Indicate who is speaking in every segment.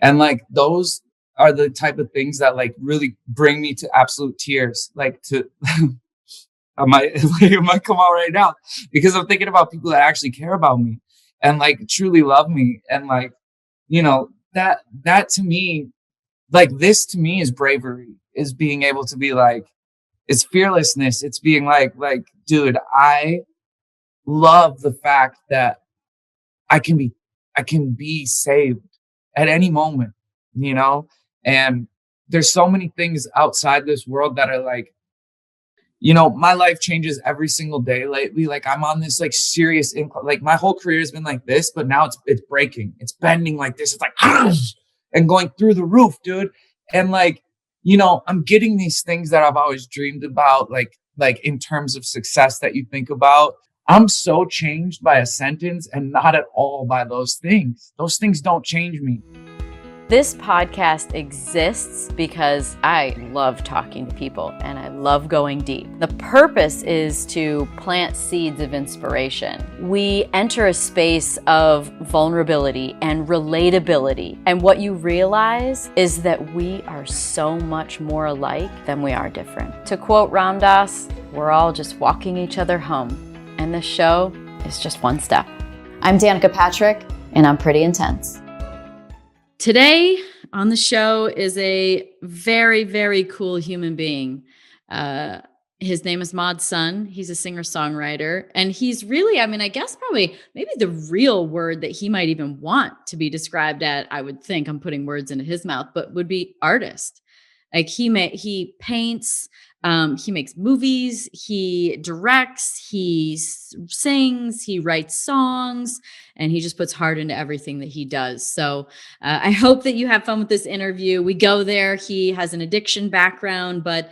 Speaker 1: And like, those are the type of things that like really bring me to absolute tears. Like to, it might come out right now because I'm thinking about people that actually care about me and like truly love me. And like, that to me, like this to me is bravery, is being able to be like, it's fearlessness. It's being like, dude, I love the fact that I can be saved at any moment, and there's so many things outside this world that are like, my life changes every single day lately. Like I'm on this like serious incline. Like my whole career has been like this, but now it's breaking. It's bending like this. It's like and going through the roof, dude. And like, I'm getting these things that I've always dreamed about, like in terms of success that you think about. I'm so changed by a sentence and not at all by those things. Those things don't change me.
Speaker 2: This podcast exists because I love talking to people and I love going deep. The purpose is to plant seeds of inspiration. We enter a space of vulnerability and relatability. And what you realize is that we are so much more alike than we are different. To quote Ram Dass, we're all just walking each other home. And this show is just one step. I'm Danica Patrick, and I'm pretty intense.
Speaker 3: Today on the show is a very, very cool human being. His name is Mod's son. He's a singer-songwriter, and he's really, I guess probably maybe the real word that he might even want to be described at, I would think, I'm putting words into his mouth, but would be artist. Like he paints, he makes movies, he directs, he sings, he writes songs, and he just puts heart into everything that he does. So I hope that you have fun with this interview. We go there. He has an addiction background, but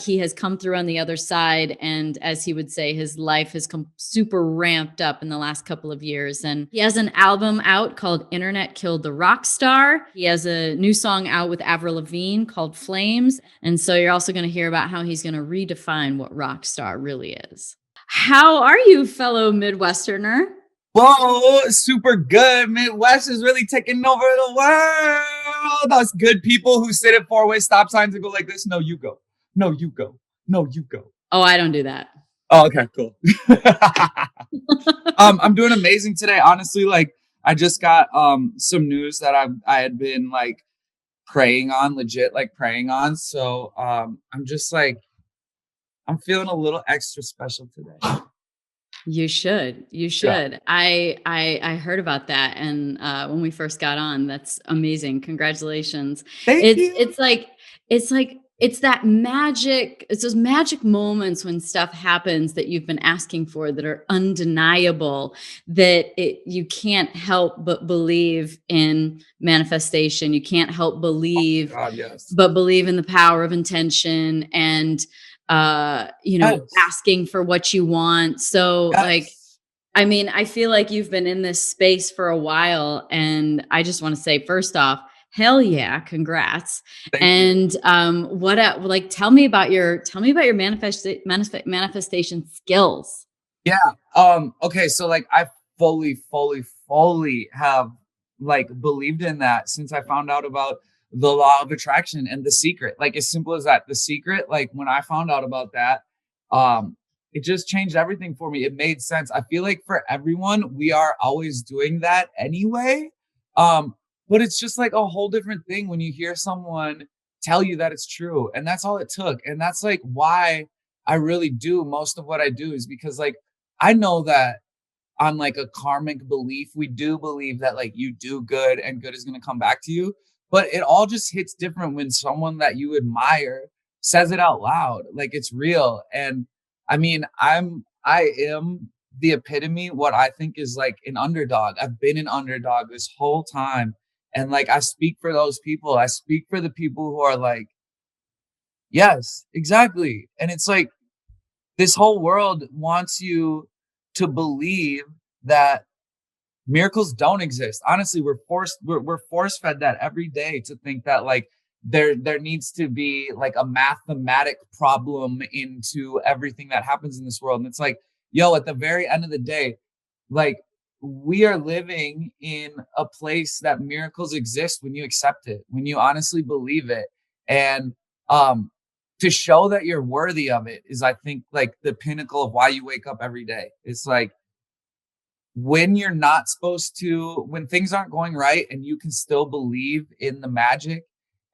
Speaker 3: he has come through on the other side. And as he would say, his life has come super ramped up in the last couple of years. And he has an album out called Internet Killed the Rock Star. He has a new song out with Avril Lavigne called Flames. And so you're also going to hear about how he's going to redefine what rock star really is. How are you, fellow Midwesterner?
Speaker 1: Whoa, super good. Midwest is really taking over the world. Those good people who sit at four-way stop signs and go like this. No, you go. No, you go. No, you go.
Speaker 3: Oh, I don't do that.
Speaker 1: Oh, okay, cool. I'm doing amazing today. Honestly, like I just got some news that I had been like praying on. So I'm just like, I'm feeling a little extra special today.
Speaker 3: You should. Yeah. I heard about that. And when we first got on, that's amazing. Congratulations.
Speaker 1: Thank you.
Speaker 3: It's that magic. It's those magic moments when stuff happens that you've been asking for that are undeniable, that you can't help but believe in manifestation. You can't help believe, but believe in the power of intention and asking for what you want. So I feel like you've been in this space for a while, and I just want to say, first off, hell yeah, congrats. Thank you. Tell me about your manifestation skills.
Speaker 1: Yeah. Okay. So like I fully have like believed in that since I found out about the law of attraction and The Secret. Like as simple as that. The Secret, like when I found out about that, it just changed everything for me. It made sense. I feel like for everyone, we are always doing that anyway. But it's just like a whole different thing when you hear someone tell you that it's true. And that's all it took. And that's like why I really do most of what I do, is because like I know that on like a karmic belief, we do believe that like you do good and good is going to come back to you. But it all just hits different when someone that you admire says it out loud. Like it's real. And I mean, I am the epitome, what I think is like an underdog. I've been an underdog this whole time. And like, I speak for those people. I speak for the people who are like, yes, exactly. And it's like, this whole world wants you to believe that miracles don't exist. Honestly, we're force fed that every day, to think that like there needs to be like a mathematic problem into everything that happens in this world. And it's like, yo, at the very end of the day, like we are living in a place that miracles exist when you accept it, when you honestly believe it. And um, to show that you're worthy of it is, I think, like the pinnacle of why you wake up every day. It's like when you're not supposed to, when things aren't going right and you can still believe in the magic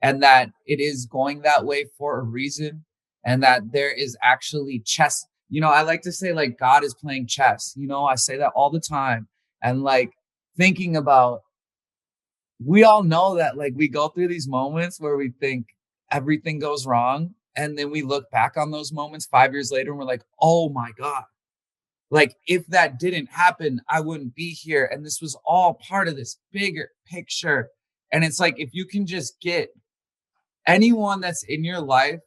Speaker 1: and that it is going that way for a reason and that there is actually chess. You know, I like to say like God is playing chess. You know, I say that all the time. And like thinking about, we all know that like we go through these moments where we think everything goes wrong. And then we look back on those moments 5 years later and we're like, oh my God, like if that didn't happen, I wouldn't be here. And this was all part of this bigger picture. And it's like, if you can just get anyone that's in your life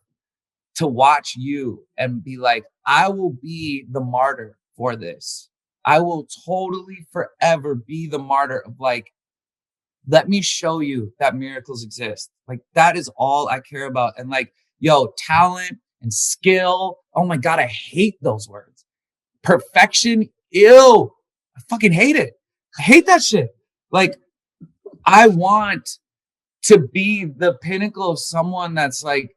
Speaker 1: to watch you and be like, I will be the martyr for this. I will totally forever be the martyr of like, let me show you that miracles exist. Like that is all I care about. And like, yo, talent and skill. Oh my God, I hate those words. Perfection. Ew. I fucking hate it. I hate that shit. Like, I want to be the pinnacle of someone that's like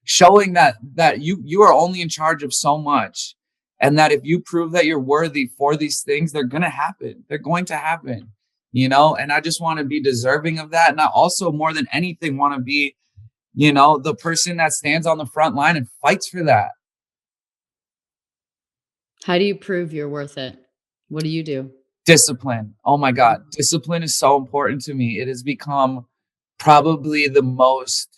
Speaker 1: showing that you are only in charge of so much. And that if you prove that you're worthy for these things, they're going to happen. They're going to happen, you know? And I just want to be deserving of that. And I also, more than anything, want to be, you know, the person that stands on the front line and fights for that.
Speaker 3: How do you prove you're worth it? What do you do?
Speaker 1: Discipline. Oh my God. Discipline is so important to me. It has become probably the most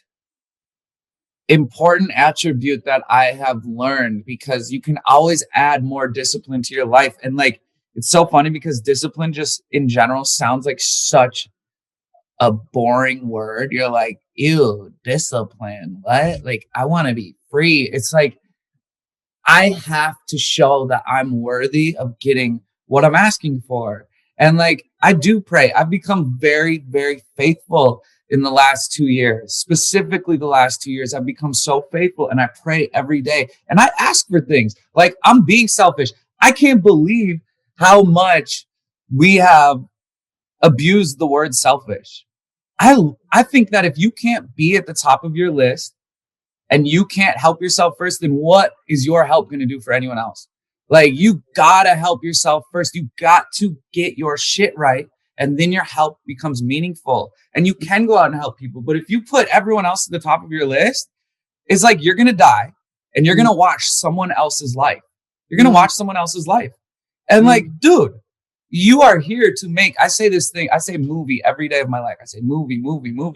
Speaker 1: important attribute that I have learned, because you can always add more discipline to your life. And like, it's so funny because discipline just in general sounds like such a boring word. You're like, ew, discipline. What? Like, I want to be free. It's like, I have to show that I'm worthy of getting what I'm asking for. And like, I do pray. I've become very, very faithful in the last 2 years, specifically the last 2 years. I've become so faithful and I pray every day and I ask for things. Like, I'm being selfish. I can't believe how much we have abused the word selfish. I think that if you can't be at the top of your list, and you can't help yourself first, then what is your help going to do for anyone else? Like, you got to help yourself first. You got to get your shit right. And then your help becomes meaningful. And you can go out and help people. But if you put everyone else at the top of your list, it's like you're going to die and you're going to watch someone else's life. You're going to watch someone else's life. And like, dude, you are here to make, I say this thing, I say movie every day of my life. I say movie,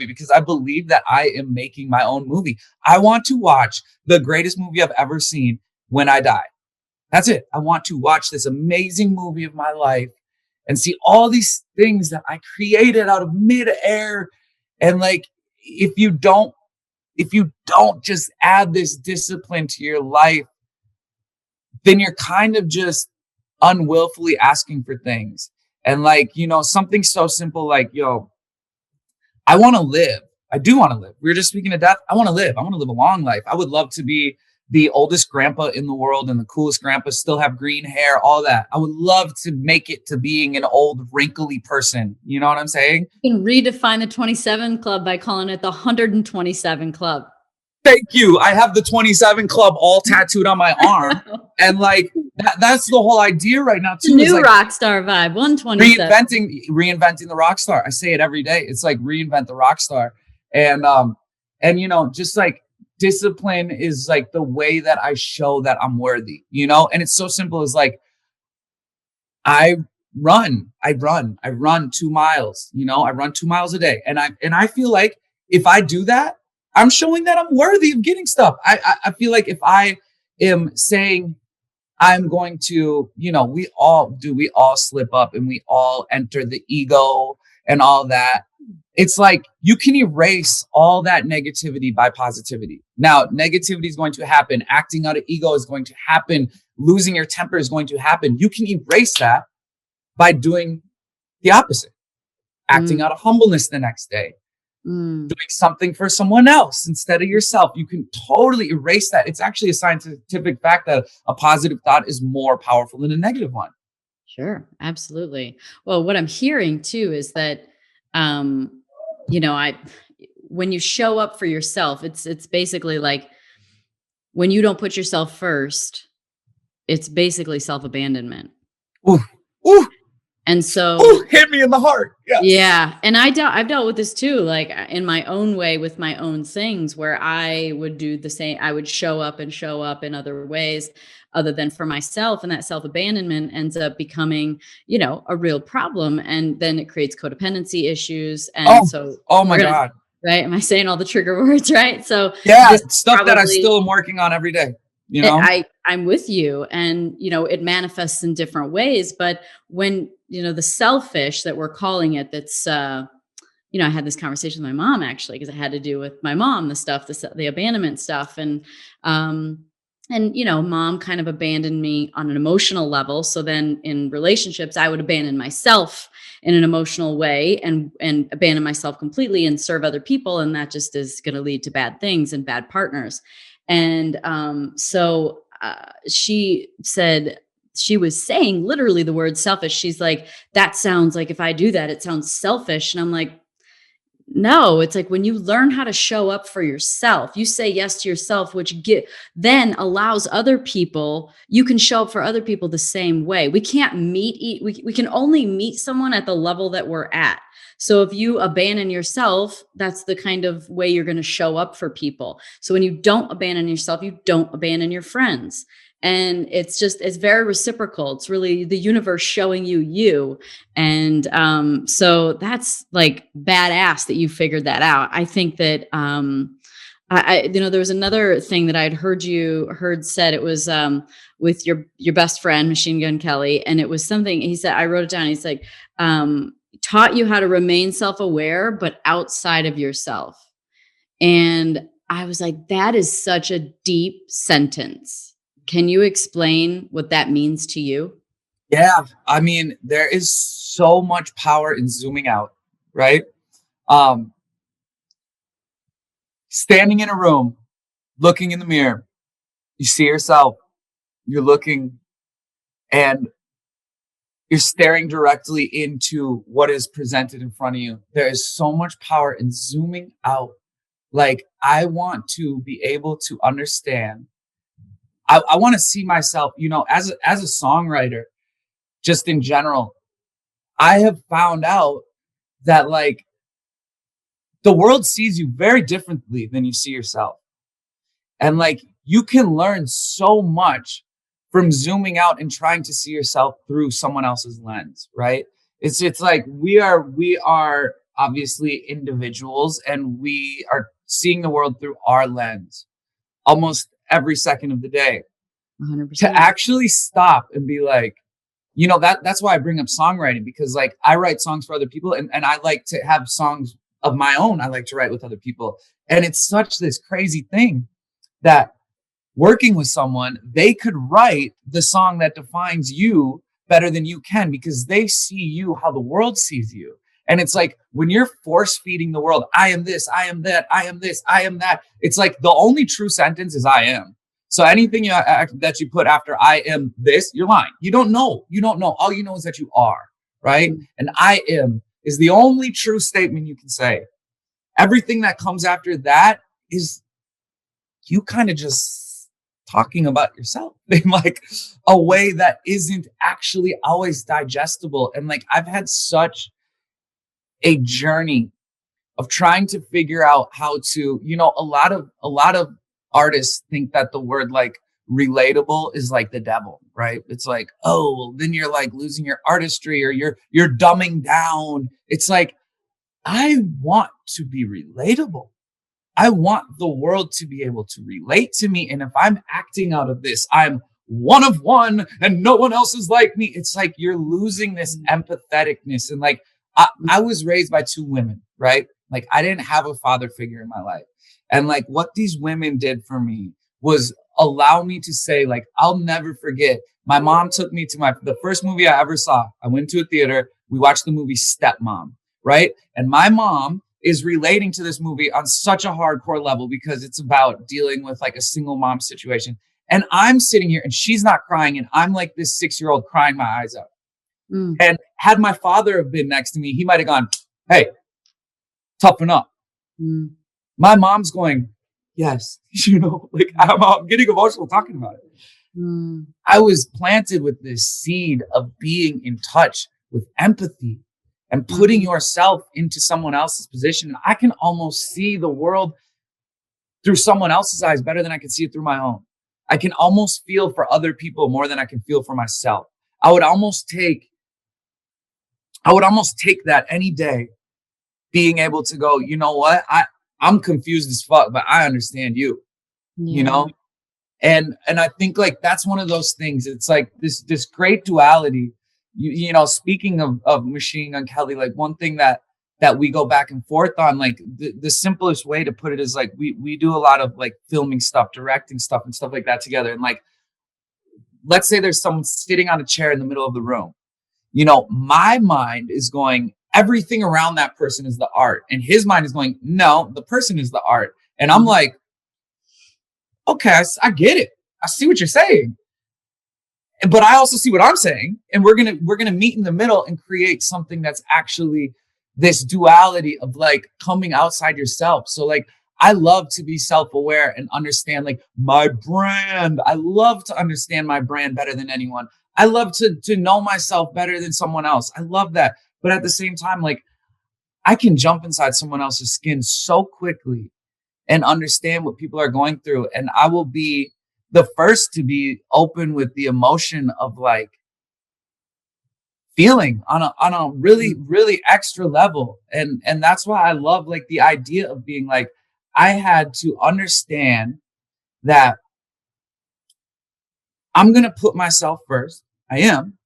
Speaker 1: because I believe that I am making my own movie. I want to watch the greatest movie I've ever seen when I die. That's it. I want to watch this amazing movie of my life and see all these things that I created out of midair. And like, if you don't just add this discipline to your life, then you're kind of just unwillfully asking for things. And like, you know, something so simple like, yo, I want to live. I do want to live. We were just speaking of death. I want to live. I want to live a long life. I would love to be the oldest grandpa in the world and the coolest grandpa, still have green hair, all that. I would love to make it to being an old, wrinkly person. You know what I'm saying?
Speaker 3: You can redefine the 27 Club by calling it the 127 Club.
Speaker 1: Thank you. I have the 27 Club all tattooed on my arm. And like, that's the whole idea right now too.
Speaker 3: New
Speaker 1: like
Speaker 3: rock star vibe, 127.
Speaker 1: Reinventing the rock star. I say it every day. It's like reinvent the rock star. And you know, just like discipline is like the way that I show that I'm worthy, you know? And it's so simple as like, I run 2 miles, you know, I run 2 miles a day. And I feel like if I do that, I'm showing that I'm worthy of getting stuff. I feel like if I am saying I'm going to, you know, we all slip up and we all enter the ego and all that. It's like you can erase all that negativity by positivity. Now, negativity is going to happen. Acting out of ego is going to happen. Losing your temper is going to happen. You can erase that by doing the opposite. Acting out of humbleness the next day. Doing something for someone else instead of yourself. You can totally erase that. It's actually a scientific fact that a positive thought is more powerful than a negative one.
Speaker 3: Sure, absolutely. Well, what I'm hearing too is that, um, you know, I when you show up for yourself, it's basically like when you don't put yourself first, it's basically self-abandonment.
Speaker 1: Ooh, ooh,
Speaker 3: And
Speaker 1: ooh,
Speaker 3: so,
Speaker 1: hit me in the heart. Yes.
Speaker 3: yeah, and I've dealt with this too, like in my own way with my own things, where I would do the same. I would show up and show up in other ways other than for myself, and that self-abandonment ends up becoming, a real problem, and then it creates codependency issues. And
Speaker 1: Oh,
Speaker 3: so
Speaker 1: oh
Speaker 3: we're
Speaker 1: my
Speaker 3: gonna,
Speaker 1: God.
Speaker 3: right? Am I saying all the trigger words right? So
Speaker 1: Yeah,
Speaker 3: this
Speaker 1: stuff that I
Speaker 3: probably
Speaker 1: still am working on every day, you
Speaker 3: it,
Speaker 1: know?
Speaker 3: I'm with you, and it manifests in different ways. But when the selfish that we're calling it, that's I had this conversation with my mom actually, because it had to do with my mom, the abandonment stuff, and mom kind of abandoned me on an emotional level. So then in relationships, I would abandon myself in an emotional way and abandon myself completely and serve other people, and that just is going to lead to bad things and bad partners. And she said, she was saying literally the word selfish. She's like, that sounds like, if I do that, it sounds selfish. And I'm like, no, it's like when you learn how to show up for yourself, you say yes to yourself, which then allows other people, you can show up for other people the same way. We can't we can only meet someone at the level that we're at. So if you abandon yourself, that's the kind of way you're going to show up for people. So when you don't abandon yourself, you don't abandon your friends. And it's very reciprocal. It's really the universe showing you. And so that's like badass that you figured that out. I think that there was another thing that I'd heard said. It was with your best friend, Machine Gun Kelly, and it was something he said. I wrote it down. He's like, taught you how to remain self-aware, but outside of yourself. And I was like, that is such a deep sentence. Can you explain what that means to you?
Speaker 1: Yeah. I mean, there is so much power in zooming out, right? Um, Standing in a room, looking in the mirror, you see yourself, you're looking, and you're staring directly into what is presented in front of you. There is so much power in zooming out. Like, I want to be able to understand. I want to see myself, as a songwriter, just in general. I have found out that like the world sees you very differently than you see yourself. And like you can learn so much from zooming out and trying to see yourself through someone else's lens, right? It's like we are obviously individuals and we are seeing the world through our lens almost every second of the day.
Speaker 3: 100%.
Speaker 1: To actually stop and be like, that's why I bring up songwriting, because like I write songs for other people and I like to have songs of my own. I like to write with other people. And it's such this crazy thing that working with someone, they could write the song that defines you better than you can because they see you how the world sees you. And it's like when you're force feeding the world, I am this, I am that, I am this, I am that. It's like the only true sentence is I am. So anything that you put after I am this, you're lying. You don't know. You don't know. All you know is that you are, right? And I am is the only true statement you can say. Everything that comes after that is you kind of just talking about yourself in like a way that isn't actually always digestible. And like I've had such a journey of trying to figure out how to, a lot of artists think that the word like relatable is like the devil, right? It's like, oh, well, then you're like losing your artistry or you're dumbing down. It's like, I want to be relatable. I want the world to be able to relate to me. And if I'm acting out of this, I'm one of one and no one else is like me. It's like you're losing this empatheticness. And like, I was raised by two women, right? Like I didn't have a father figure in my life. And like what these women did for me was allow me to say, like, I'll never forget. My mom took me to the first movie I ever saw. I went to a theater. We watched the movie Stepmom, right? And my mom is relating to this movie on such a hardcore level because it's about dealing with like a single mom situation. And I'm sitting here and she's not crying. And I'm like this 6-year-old crying my eyes out.
Speaker 3: Mm.
Speaker 1: And had my father have been next to me, he might have gone, hey, toughen up.
Speaker 3: Mm.
Speaker 1: My mom's going, yes, like I'm getting emotional talking about it.
Speaker 3: Mm.
Speaker 1: I was planted with this seed of being in touch with empathy and putting yourself into someone else's position. And I can almost see the world through someone else's eyes better than I can see it through my own. I can almost feel for other people more than I can feel for myself. I would almost take that any day, being able to go, you know what? I'm confused as fuck, but I understand you,
Speaker 3: Yeah.
Speaker 1: you know? And I think like that's one of those things. It's like this great duality. You know, speaking of Machine Gun Kelly, like one thing that we go back and forth on, like the simplest way to put it is like we do a lot of like filming stuff, directing stuff and stuff like that together. And like, let's say there's someone sitting on a chair in the middle of the room. You know, my mind is going, everything around that person is the art. And his mind is going, no, the person is the art. And I'm like, okay, I get it. I see what you're saying. But I also see what I'm saying. And we're gonna meet in the middle and create something that's actually this duality of like coming outside yourself. So like, I love to be self-aware and understand like my brand. I love to understand my brand better than anyone. I love to know myself better than someone else. I love that. But at the same time, like I can jump inside someone else's skin so quickly and understand what people are going through. And I will be the first to be open with the emotion of like feeling on a really, really extra level. And that's why I love like the idea of being like, I had to understand that I'm going to put myself first. I am.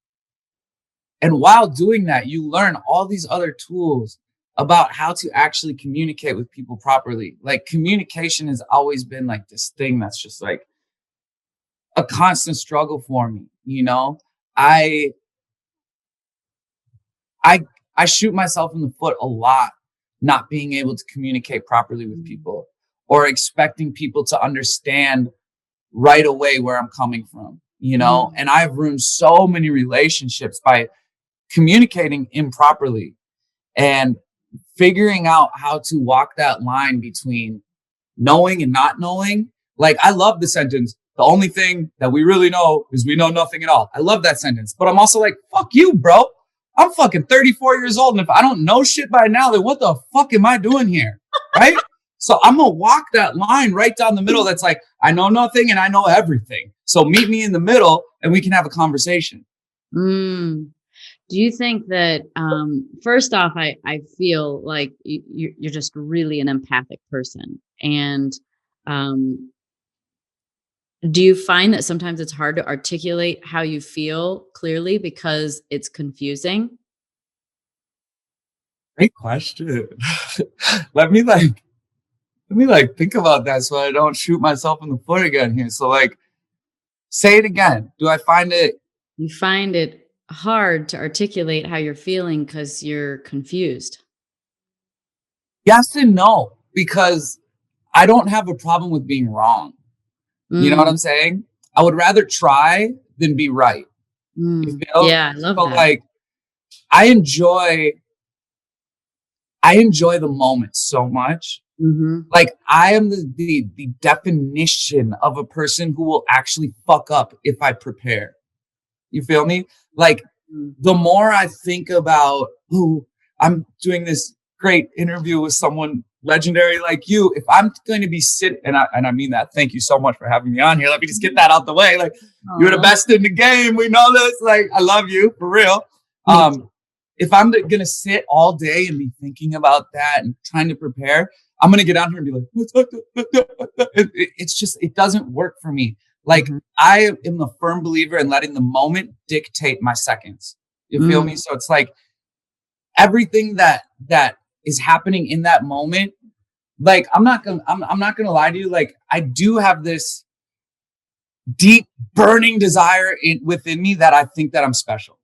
Speaker 1: And while doing that, you learn all these other tools about how to actually communicate with people properly. Like communication has always been like this thing that's just like a constant struggle for me. You know, I shoot myself in the foot a lot, not being able to communicate properly with people or expecting people to understand right away where I'm coming from, you know, and I've ruined so many relationships by communicating improperly and figuring out how to walk that line between knowing and not knowing. Like, I love the sentence, the only thing that we really know is we know nothing at all. I love that sentence, but I'm also like, fuck you, bro. I'm fucking 34 years old. And if I don't know shit by now, then what the fuck am I doing here? Right? So I'm going to walk that line right down the middle. That's like, I know nothing and I know everything. So meet me in the middle and we can have a conversation.
Speaker 3: Do you think that, first off, I feel like you're just really an empathic person. And do you find that sometimes it's hard to articulate how you feel clearly because it's confusing?
Speaker 1: Great question. Let me think about that so I don't shoot myself in the foot again here. So like, say it again. Do I find it?
Speaker 3: You find it hard to articulate how you're feeling because you're confused?
Speaker 1: Yes and no, because I don't have a problem with being wrong. You know what I'm saying? I would rather try than be right. You feel?
Speaker 3: Yeah, I love that.
Speaker 1: Like, I enjoy the moment so much. Like, I am the definition of a person who will actually fuck up if I prepare. You feel me? Like, the more I think about, I'm doing this great interview with someone legendary like you, if I'm going to be and I mean that, thank you so much for having me on here. Let me just get that out the way. Like, you're the best in the game. We know this. Like, I love you for real. If I'm going to sit all day and be thinking about that and trying to prepare, I'm going to get out here and be like, it's just, it doesn't work for me. Like, I am a firm believer in letting the moment dictate my seconds. You feel me? So it's like everything that is happening in that moment. Like, I'm not gonna lie to you. Like, I do have this deep burning desire within me that I think that I'm special,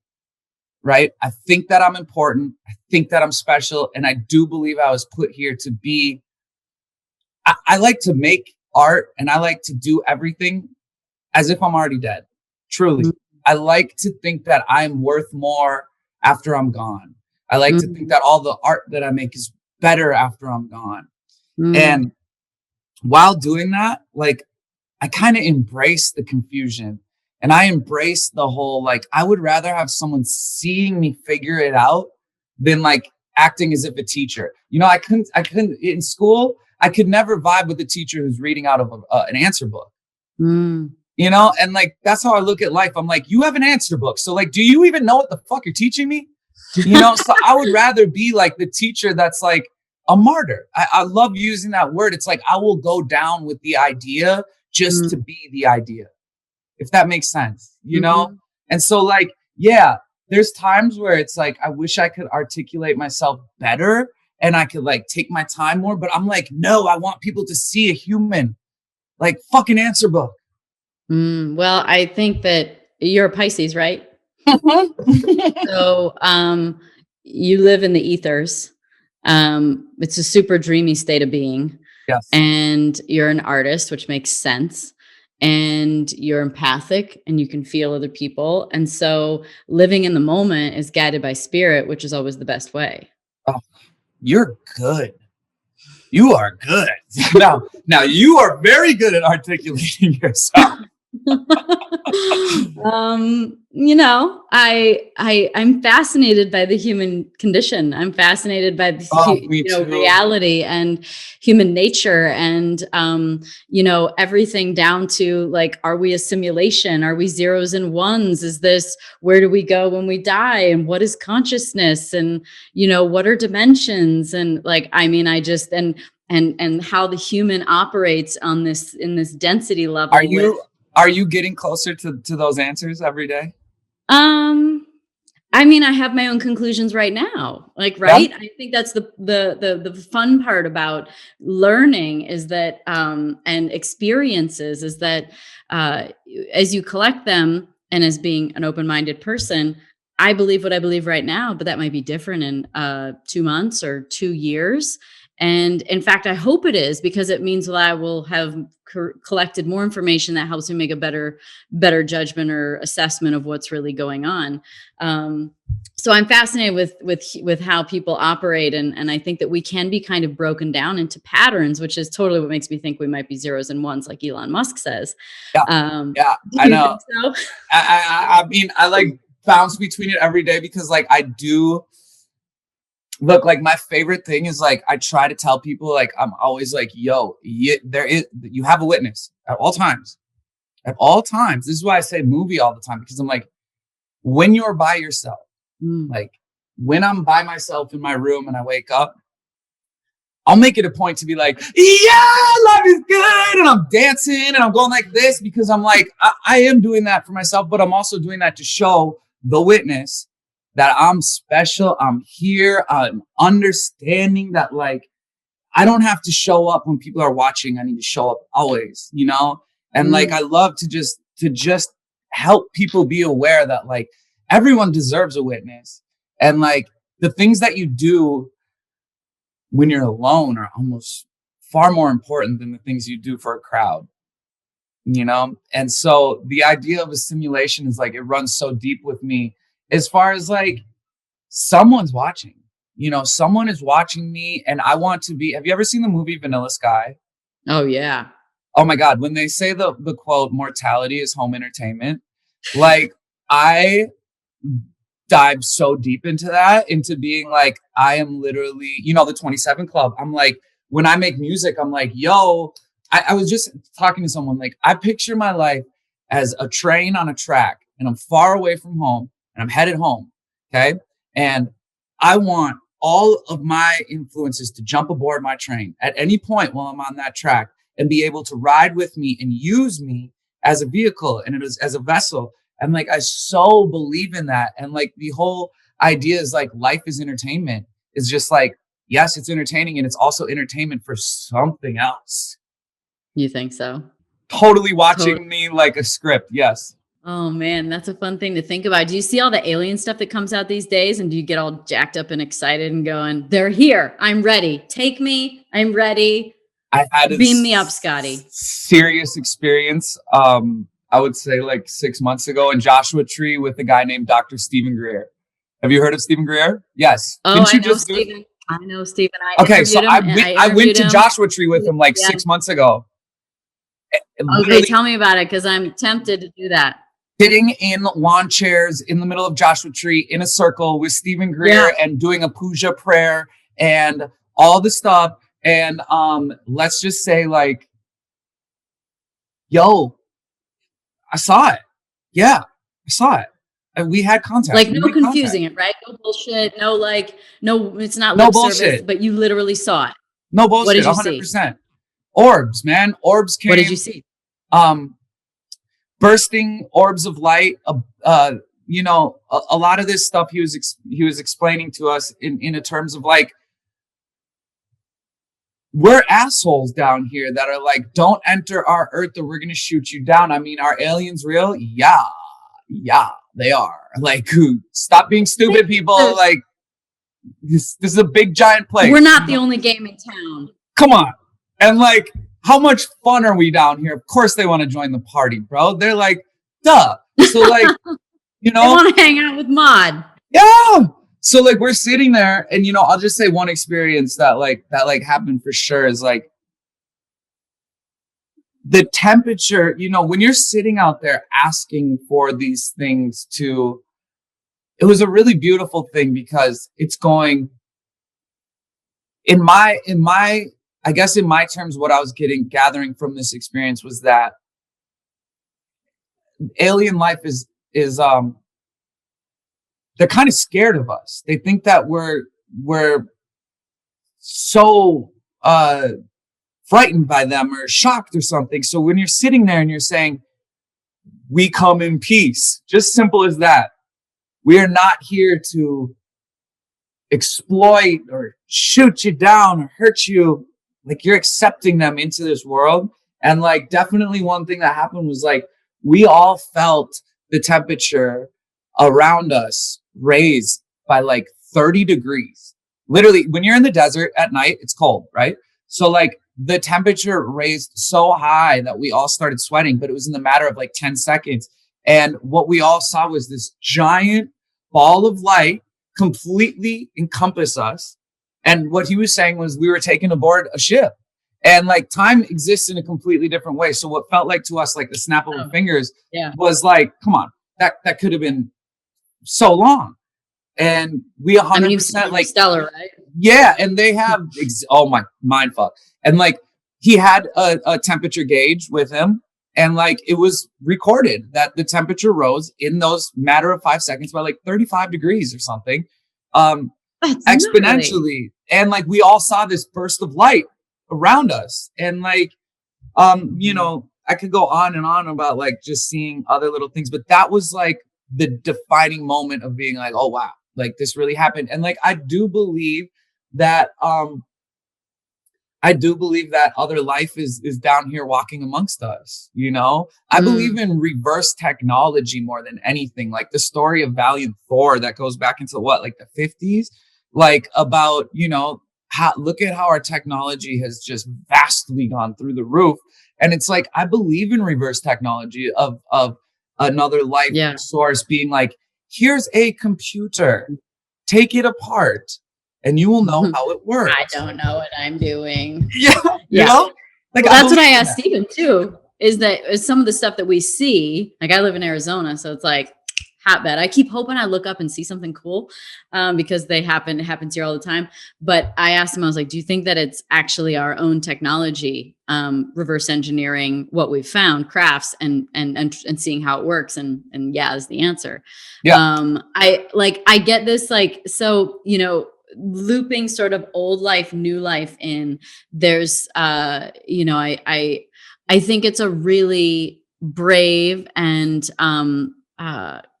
Speaker 1: right? I think that I'm important. I think that I'm special. And I do believe I was put here to be, I like to make art and I like to do everything as if I'm already dead. Truly. I like to think that I'm worth more after I'm gone. I like to think that all the art that I make is better after I'm gone. And while doing that, like, I kind of embrace the confusion, and I embrace the whole, like, I would rather have someone seeing me figure it out than like acting as if a teacher, you know, I couldn't in school, I could never vibe with a teacher who's reading out of an answer book, you know? And like, that's how I look at life. I'm like, you have an answer book. So like, do you even know what the fuck you're teaching me? You know? So I would rather be like the teacher that's like a martyr. I love using that word. It's like, I will go down with the idea just to be the idea, if that makes sense, you know? And so like, yeah, there's times where it's like, I wish I could articulate myself better and I could like take my time more, but I'm like, no, I want people to see a human, like fucking answer book.
Speaker 3: Well, I think that you're a Pisces, right? So, you live in the ethers. It's a super dreamy state of being.
Speaker 1: Yes.
Speaker 3: And you're an artist, which makes sense. And you're empathic and you can feel other people. And so living in the moment is guided by spirit, which is always the best way.
Speaker 1: Oh, you're good. You are good. Now you are very good at articulating yourself.
Speaker 3: You know, I'm fascinated by the human condition. I'm fascinated by the reality and human nature, and you know, everything down to like, are we a simulation? Are we zeros and ones? Is this, where do we go when we die? And what is consciousness? And you know, what are dimensions? And like, I mean, I just and how the human operates on this, in this density level.
Speaker 1: Are you getting closer to those answers every day?
Speaker 3: I mean, I have my own conclusions right now, like, right. Yeah. I think that's the fun part about learning is that, and experiences is that, as you collect them and as being an open-minded person, I believe what I believe right now, but that might be different in 2 months or 2 years. And in fact, I hope it is, because it means that I will have collected more information that helps me make a better judgment or assessment of what's really going on. So I'm fascinated with how people operate. And I think that we can be kind of broken down into patterns, which is totally what makes me think we might be zeros and ones, like Elon Musk says.
Speaker 1: Yeah, I know. So? I mean, I like bounce between it every day, because like I do. Look, like my favorite thing is like, I try to tell people, like, I'm always like, yo, you have a witness at all times. At all times. This is why I say movie all the time, because I'm like, when you're by yourself, like when I'm by myself in my room and I wake up, I'll make it a point to be like, yeah, life is good. And I'm dancing and I'm going like this, because I'm like, I am doing that for myself, but I'm also doing that to show the witness that I'm special, I'm here, I'm understanding that like, I don't have to show up when people are watching. I need to show up always, you know? And like, I love to just help people be aware that like, everyone deserves a witness. And like, the things that you do when you're alone are almost far more important than the things you do for a crowd, you know? And so the idea of a simulation is like, it runs so deep with me. As far as like, someone's watching, you know, someone is watching me, and I want to be. Have you ever seen the movie Vanilla Sky?
Speaker 3: Oh yeah.
Speaker 1: Oh my God. When they say the quote, mortality is home entertainment, like I dive so deep into that, into being like, I am literally, you know, the 27 Club. I'm like, when I make music, I'm like, yo, I was just talking to someone, like, I picture my life as a train on a track, and I'm far away from home. And I'm headed home, okay? And I want all of my influences to jump aboard my train at any point while I'm on that track and be able to ride with me and use me as a vehicle and as a vessel. And like, I so believe in that. And like, the whole idea is like, life is entertainment. It's just like, yes, it's entertaining, and it's also entertainment for something else.
Speaker 3: You think so?
Speaker 1: Totally watching me like a script, yes.
Speaker 3: Oh man, that's a fun thing to think about. Do you see all the alien stuff that comes out these days? And do you get all jacked up and excited and going, they're here, I'm ready. Take me, I'm ready.
Speaker 1: I had
Speaker 3: beam me up, Scotty.
Speaker 1: Serious experience I would say like 6 months ago in Joshua Tree with a guy named Dr. Stephen Greer. Have you heard of Stephen Greer? Yes.
Speaker 3: Oh,
Speaker 1: Didn't
Speaker 3: I
Speaker 1: you
Speaker 3: know
Speaker 1: just do it?
Speaker 3: Stephen. I know Stephen. I
Speaker 1: Okay, so
Speaker 3: interviewed him.
Speaker 1: I went
Speaker 3: interviewed
Speaker 1: to
Speaker 3: him.
Speaker 1: Joshua Tree with him like
Speaker 3: Yeah.
Speaker 1: 6 months ago. And
Speaker 3: Okay,
Speaker 1: literally
Speaker 3: tell me about it because I'm tempted to do that.
Speaker 1: sitting in lawn chairs in the middle of Joshua Tree in a circle with Stephen Greer and doing a puja prayer and all the stuff. And let's just say like, yo, I saw it. Yeah, I saw it. And we had contact.
Speaker 3: Like no confusing it, right? No bullshit. No, like, no, it's not lip service, but you literally saw it.
Speaker 1: No bullshit.
Speaker 3: What did you
Speaker 1: 100%.
Speaker 3: see?
Speaker 1: Orbs, man. Orbs came.
Speaker 3: What did you see?
Speaker 1: Bursting orbs of light. You know, a lot of this stuff he was explaining to us in a terms of like, we're assholes down here that are like, don't enter our earth or we're going to shoot you down. I mean, are aliens real? Yeah, they are. Like, stop being stupid, people. Like, this is a big giant place.
Speaker 3: We're not the only game in town.
Speaker 1: Come on. And like, how much fun are we down here? Of course they want to join the party, bro. They're like, duh. So like, you know,
Speaker 3: they want to hang out with Mod.
Speaker 1: Yeah. So like we're sitting there and, you know, I'll just say one experience that happened for sure is like the temperature, you know, when you're sitting out there asking for these things it was a really beautiful thing because it's going in my, I guess in my terms, what I was gathering from this experience was that alien life is they're kind of scared of us. They think that we're so frightened by them or shocked or something. So when you're sitting there and you're saying, we come in peace, just simple as that. We are not here to exploit or shoot you down or hurt you. Like you're accepting them into this world. And like, definitely one thing that happened was like, we all felt the temperature around us raised by like 30 degrees. Literally, when you're in the desert at night, it's cold, right? So like the temperature raised so high that we all started sweating, but it was in the matter of like 10 seconds. And what we all saw was this giant ball of light completely encompass us. And what he was saying was we were taken aboard a ship. And like time exists in a completely different way. So what felt like to us, like the snap of our fingers was like, come on, that could have been so long. And we 100% like
Speaker 3: stellar, right?
Speaker 1: Yeah. And they have, oh my mind fuck. And like, he had a temperature gauge with him and like, it was recorded that the temperature rose in those matter of 5 seconds by like 35 degrees or something, exponentially. Gnarly. And like, we all saw this burst of light around us. And like, you know, I could go on and on about like just seeing other little things, but that was like the defining moment of being like, oh wow, like this really happened. And like, I do believe that other life is down here walking amongst us, you know? I believe in reverse technology more than anything. Like the story of Valiant Thor that goes back into what, like the 50s, like about, you know, look at how our technology has just vastly gone through the roof. And it's like, I believe in reverse technology of another life source being like, here's a computer, take it apart and you will know how it works.
Speaker 3: I don't know what I'm doing.
Speaker 1: You know? Like
Speaker 3: well, that's what I asked Stephen too, is that some of the stuff that we see, like I live in Arizona, so it's like hotbed. I keep hoping I look up and see something cool because it happens here all the time. But I asked him, I was like, do you think that it's actually our own technology, reverse engineering what we've found, crafts and seeing how it works? And yeah, is the answer. Yeah. I get this, like, so, you know, looping sort of old life, new life in there's, you know, I think it's a really brave and,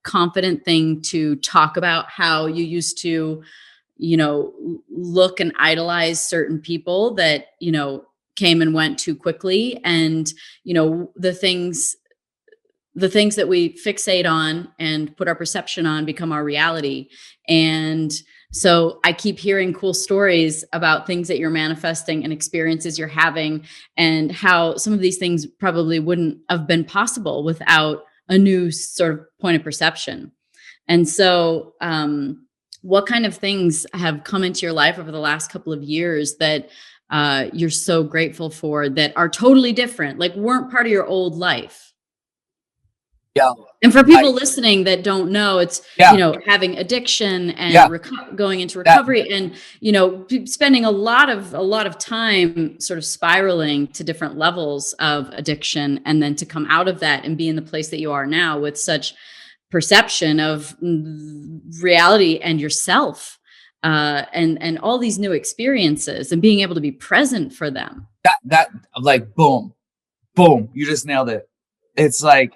Speaker 3: confident thing to talk about how you used to, you know, look and idolize certain people that, you know, came and went too quickly. And, you know, the things that we fixate on and put our perception on become our reality. And So I keep hearing cool stories about things that you're manifesting and experiences you're having, and how some of these things probably wouldn't have been possible without a new sort of point of perception. And so, what kind of things have come into your life over the last couple of years that you're so grateful for, that are totally different, like weren't part of your old life?
Speaker 1: Yeah.
Speaker 3: And for people listening that don't know, it's, having addiction and going into recovery and, spending a lot of time sort of spiraling to different levels of addiction, and then to come out of that and be in the place that you are now with such perception of reality and yourself, and all these new experiences, and being able to be present for them.
Speaker 1: That like, boom, you just nailed it. It's like,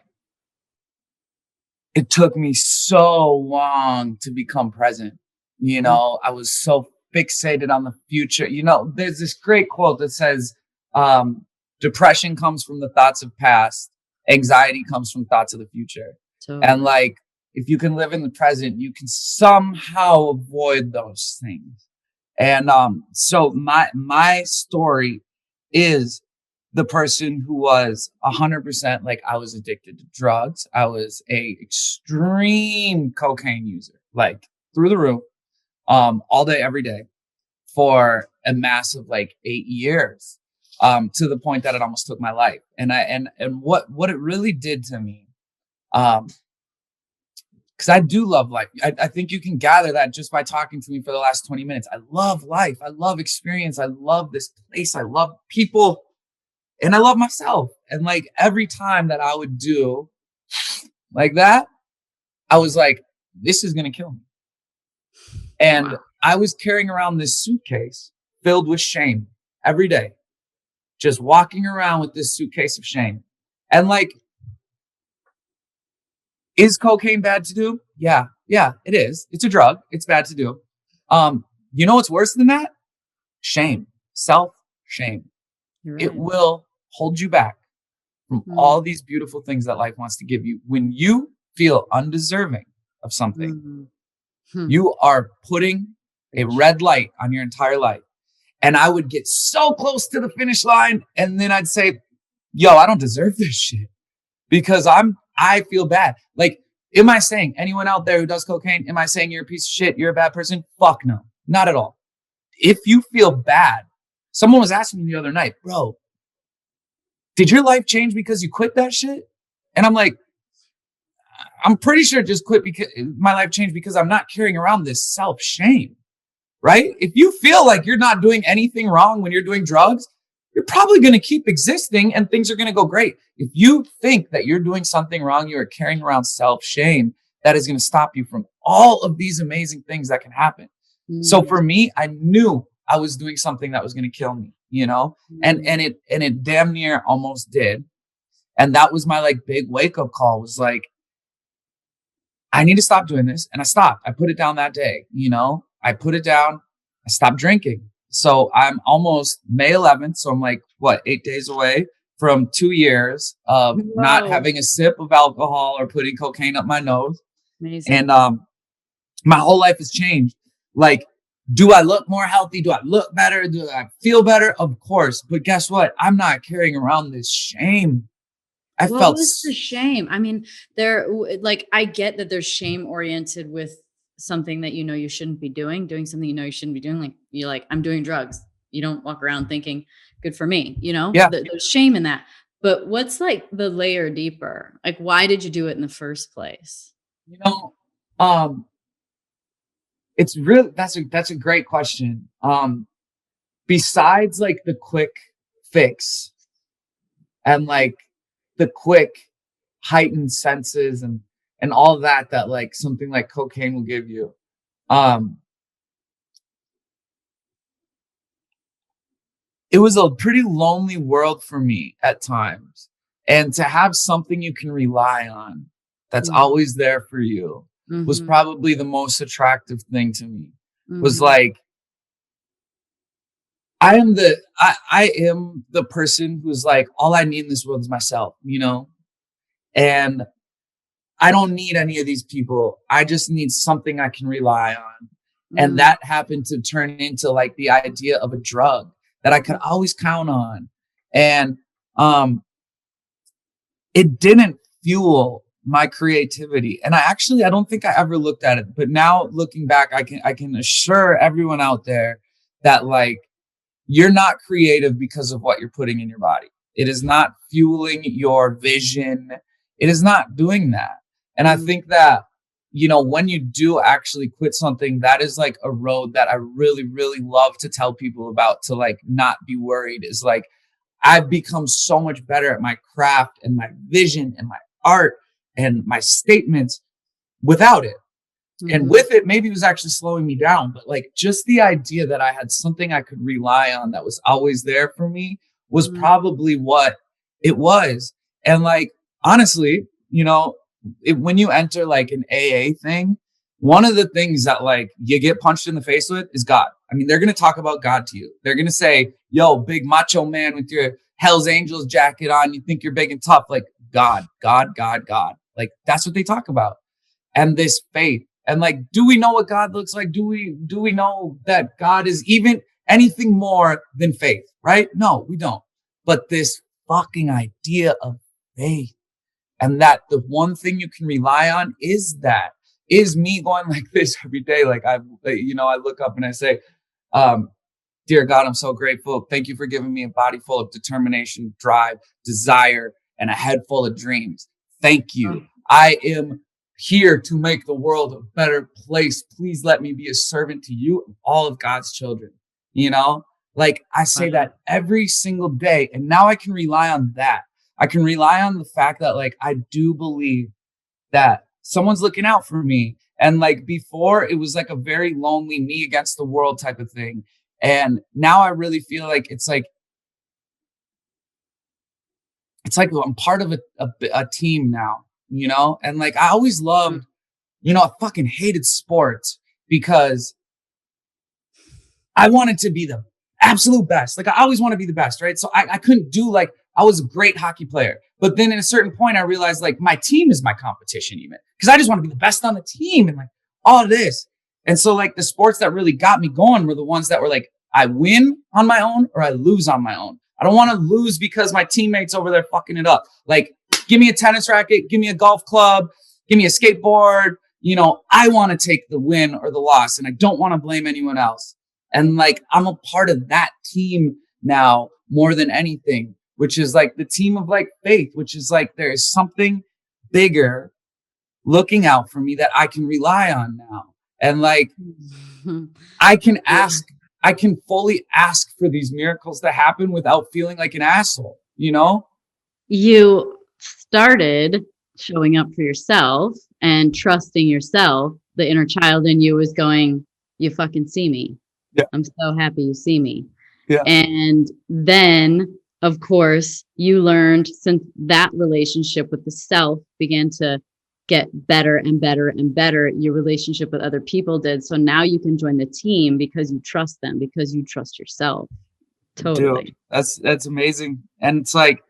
Speaker 1: it took me so long to become present. I was so fixated on the future. There's this great quote that says, depression comes from the thoughts of past, anxiety comes from thoughts of the future. Totally. And like, if you can live in the present, you can somehow avoid those things. And so my story is the person who was 100% like, I was addicted to drugs. I was a extreme cocaine user, like through the roof, all day, every day for a massive, like 8 years, to the point that it almost took my life. And what it really did to me, because I do love life. I think you can gather that just by talking to me for the last 20 minutes. I love life. I love experience. I love this place. I love people. And I love myself. And like, every time that I would do like that, I was like, this is going to kill me. And I was carrying around this suitcase filled with shame every day, just walking around with this suitcase of shame. And like, is cocaine bad to do? Yeah, it is. It's a drug. It's bad to do. You know what's worse than that? Shame, self-shame. Right. It will hold you back from all these beautiful things that life wants to give you. When you feel undeserving of something, you are putting a red light on your entire life. And I would get so close to the finish line, and then I'd say, yo, I don't deserve this shit because I feel bad. Like, am I saying, anyone out there who does cocaine, am I saying you're a piece of shit, you're a bad person? Fuck no, not at all. If you feel bad, someone was asking me the other night, bro, did your life change because you quit that shit? And I'm like, I'm pretty sure it just quit because my life changed because I'm not carrying around this self-shame, right? If you feel like you're not doing anything wrong when you're doing drugs, you're probably going to keep existing and things are going to go great. If you think that you're doing something wrong, you are carrying around self-shame, that is going to stop you from all of these amazing things that can happen. So for me, I knew I was doing something that was going to kill me, and it damn near almost did. And that was my like big wake up call, was like, I need to stop doing this. And I stopped. I put it down that day. I put it down. I stopped drinking. So I'm almost May 11th. So I'm like, 8 days away from 2 years of not having a sip of alcohol or putting cocaine up my nose. Amazing. And my whole life has changed. Like, do I look more healthy? Do I look better? Do I feel better? Of course. But guess what? I'm not carrying around this shame.
Speaker 3: What was the shame? I mean, I get that there's shame oriented with something that you shouldn't be doing something you shouldn't be doing. Like, you're like, I'm doing drugs. You don't walk around thinking, good for me, Yeah. There's shame in that. But what's like the layer deeper? Like, why did you do it in the first place?
Speaker 1: It's really, that's a great question. Besides like the quick fix and like the quick heightened senses and all that like something like cocaine will give you. It was a pretty lonely world for me at times. And to have something you can rely on that's always there for you was probably the most attractive thing to me. Was like, I am the person who's like, all I need in this world is myself, and I don't need any of these people. I just need something I can rely on. And that happened to turn into like the idea of a drug that I could always count on. And it didn't fuel my creativity. And I don't think I ever looked at it, but now looking back, I can assure everyone out there that like, you're not creative because of what you're putting in your body. It is not fueling your vision. It is not doing that. And I think that, you know, when you do actually quit something, that is like a road that I really, really love to tell people about, to like not be worried. Is like, I've become so much better at my craft and my vision and my art and my statements without it. And with it, maybe it was actually slowing me down, but like just the idea that I had something I could rely on that was always there for me was probably what it was. And like, honestly, you know, when you enter like an AA thing, one of the things that like you get punched in the face with is God. I mean, they're going to talk about God to you. They're going to say, yo, big macho man with your Hell's Angels jacket on, you think you're big and tough. Like God. Like that's what they talk about. And this faith. And like, do we know what God looks like? Do we know that God is even anything more than faith? Right? No, we don't. But this fucking idea of faith, and that the one thing you can rely on is me going like this every day. Like I look up and I say, dear God, I'm so grateful. Thank you for giving me a body full of determination, drive, desire, and a head full of dreams. Thank you. I am here to make the world a better place. Please let me be a servant to you and all of God's children. You know, like I say that every single day. And now I can rely on that. I can rely on the fact that like, I do believe that someone's looking out for me. And like before, it was like a very lonely me against the world type of thing. And now I really feel like it's like I'm part of a team now. You know, and like I always loved, you know, I fucking hated sports because I wanted to be the absolute best. Like I always want to be the best, right? So I couldn't do like, I was a great hockey player, but then at a certain point I realized like my team is my competition even, because I just want to be the best on the team and like all this. And so like the sports that really got me going were the ones that were like, I win on my own or I lose on my own. I don't want to lose because my teammates over there fucking it up. Like, give me a tennis racket, give me a golf club, give me a skateboard. You know, I want to take the win or the loss and I don't want to blame anyone else. And like, I'm a part of that team now more than anything, which is like the team of like faith, which is like, there is something bigger looking out for me that I can rely on now. And like, I can fully ask for these miracles to happen without feeling like an asshole, you know?
Speaker 3: You started showing up for yourself and trusting yourself. The inner child in you was going, you fucking see me. Yeah. I'm so happy you see me. Yeah. And then, of course, you learned, since that relationship with the self began to get better and better and better, your relationship with other people did. So now you can join the team because you trust them, because you trust yourself. Totally.
Speaker 1: Dude, that's amazing. And it's like,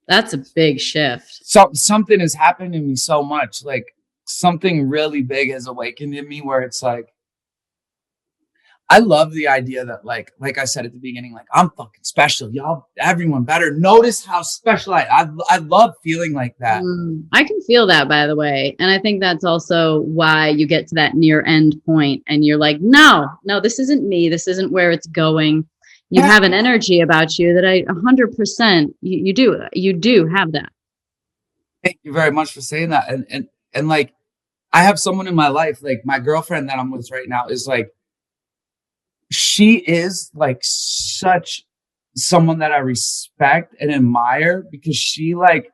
Speaker 3: that's a big shift.
Speaker 1: So something has happened to me so much, like something really big has awakened in me where it's like, I love the idea that like I said at the beginning, like I'm fucking special. Y'all, everyone better notice how special I love feeling like that.
Speaker 3: I can feel that, by the way. And I think that's also why you get to that near end point and you're like, no, this isn't me. This isn't where it's going. You have an energy about you that 100% you do have that.
Speaker 1: Thank you very much for saying that. And like, I have someone in my life, like my girlfriend that I'm with right now is like, she is like such someone that I respect and admire because she like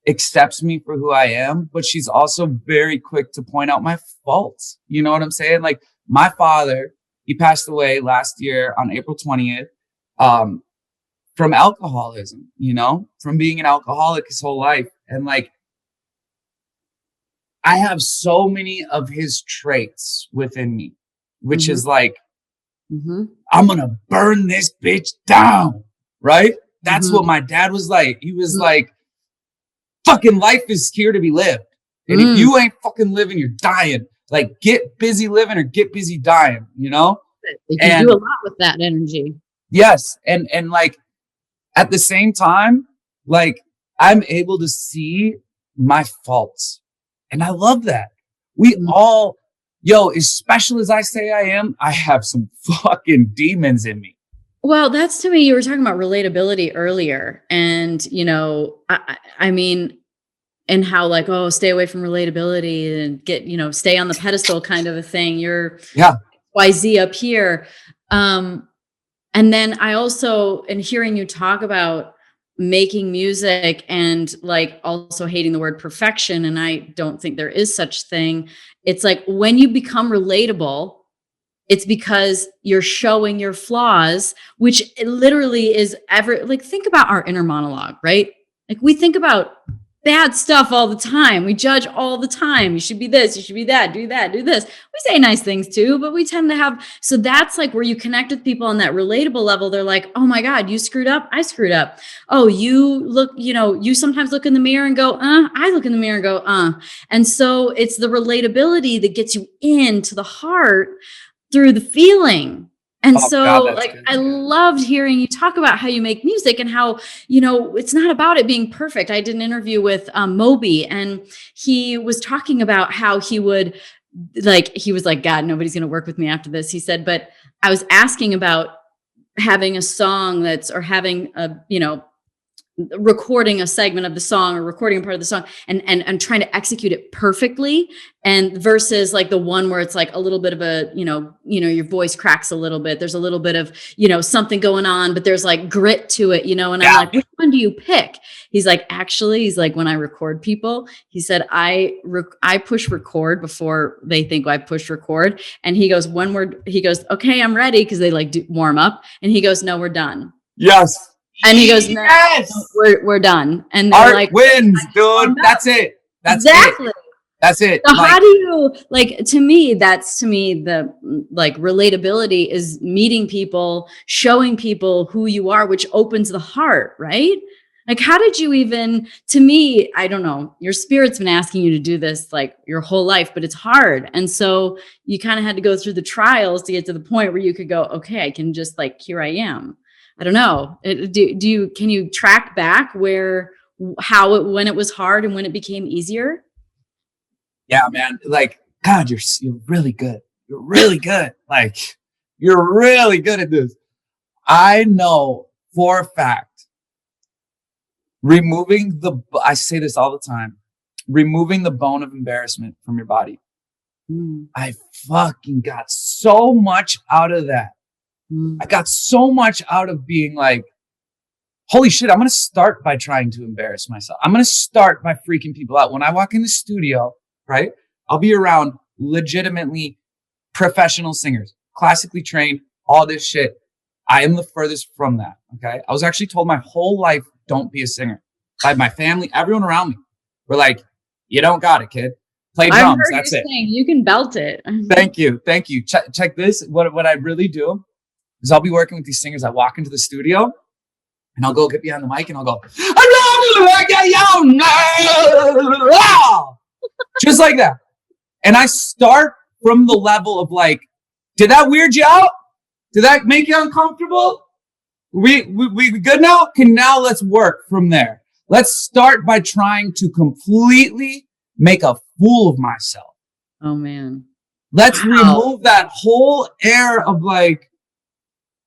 Speaker 1: accepts me for who I am, but she's also very quick to point out my faults. You know what I'm saying? Like my father, he passed away last year on April 20th, from alcoholism, you know, from being an alcoholic his whole life. And like, I have so many of his traits within me, which is like, I'm going to burn this bitch down. Right. That's what my dad was like. He was like, fucking life is here to be lived. And if you ain't fucking living, you're dying. Like, get busy living or get busy dying, you know?
Speaker 3: You can do a lot with that energy.
Speaker 1: Yes. And like, at the same time, like, I'm able to see my faults. And I love that. We all, as special as I say I am, I have some fucking demons in me.
Speaker 3: Well, that's, to me, you were talking about relatability earlier. And, you know, I mean, and how like, oh, stay away from relatability and get, you know, stay on the pedestal kind of a thing. You're YZ up here. And then I also, in hearing you talk about making music and like also hating the word perfection, and I don't think there is such thing. It's like when you become relatable, it's because you're showing your flaws, which literally is like, think about our inner monologue, right? Like we think about bad stuff all the time. We judge all the time. You should be this, you should be that, do this. We say nice things too, but we tend to have, so that's like where you connect with people on that relatable level. They're like, oh my God, you screwed up. I screwed up. Oh, you look, you know, you sometimes look in the mirror and go, I look in the mirror and go, And so it's the relatability that gets you into the heart through the feeling. And God, I loved hearing you talk about how you make music and how, you know, it's not about it being perfect. I did an interview with Moby, and he was talking about how he was like, God, nobody's going to work with me after this. He said, but I was asking about having a song or having a, you know, recording a segment of the song or recording a part of the song and trying to execute it perfectly, and versus like the one where it's like a little bit of a, you know, your voice cracks a little bit. There's a little bit of, you know, something going on, but there's like grit to it, you know? And I'm like, which one do you pick? He's like, actually, he's like, when I record people, he said, I push record before they think I push record. And he goes, he goes, okay, I'm ready. Cause they like warm up, and he goes, no, we're done.
Speaker 1: Yes.
Speaker 3: And he goes, no, we're done. And
Speaker 1: art
Speaker 3: like,
Speaker 1: wins, dude. That's it. That's
Speaker 3: exactly
Speaker 1: it. That's it.
Speaker 3: So how do you, like, to me, the like relatability is meeting people, showing people who you are, which opens the heart, right? Like, how did you even, to me, I don't know, your spirit's been asking you to do this like your whole life, but it's hard. And so you kind of had to go through the trials to get to the point where you could go, okay, I can just like, here I am. I don't know. Can you track back when it was hard and when it became easier?
Speaker 1: Yeah, man. Like, God, you're really good. You're really good. Like, you're really good at this. I know for a fact, I say this all the time, removing the bone of embarrassment from your body. I fucking got so much out of that. I got so much out of being like, holy shit, I'm going to start by trying to embarrass myself. I'm going to start by freaking people out. When I walk in the studio, right, I'll be around legitimately professional singers, classically trained, all this shit. I am the furthest from that. Okay. I was actually told my whole life, don't be a singer. By my family, everyone around me. We're like, you don't got it, kid. Play drums. That's it.
Speaker 3: You can belt it.
Speaker 1: Thank you. Check this. What I really do is I'll be working with these singers. I walk into the studio and I'll go get behind the mic and I'll go, just like that. And I start from the level of like, did that weird you out? Did that make you uncomfortable? We good now? Now let's work from there. Let's start by trying to completely make a fool of myself.
Speaker 3: Oh man.
Speaker 1: Let's remove that whole air of like,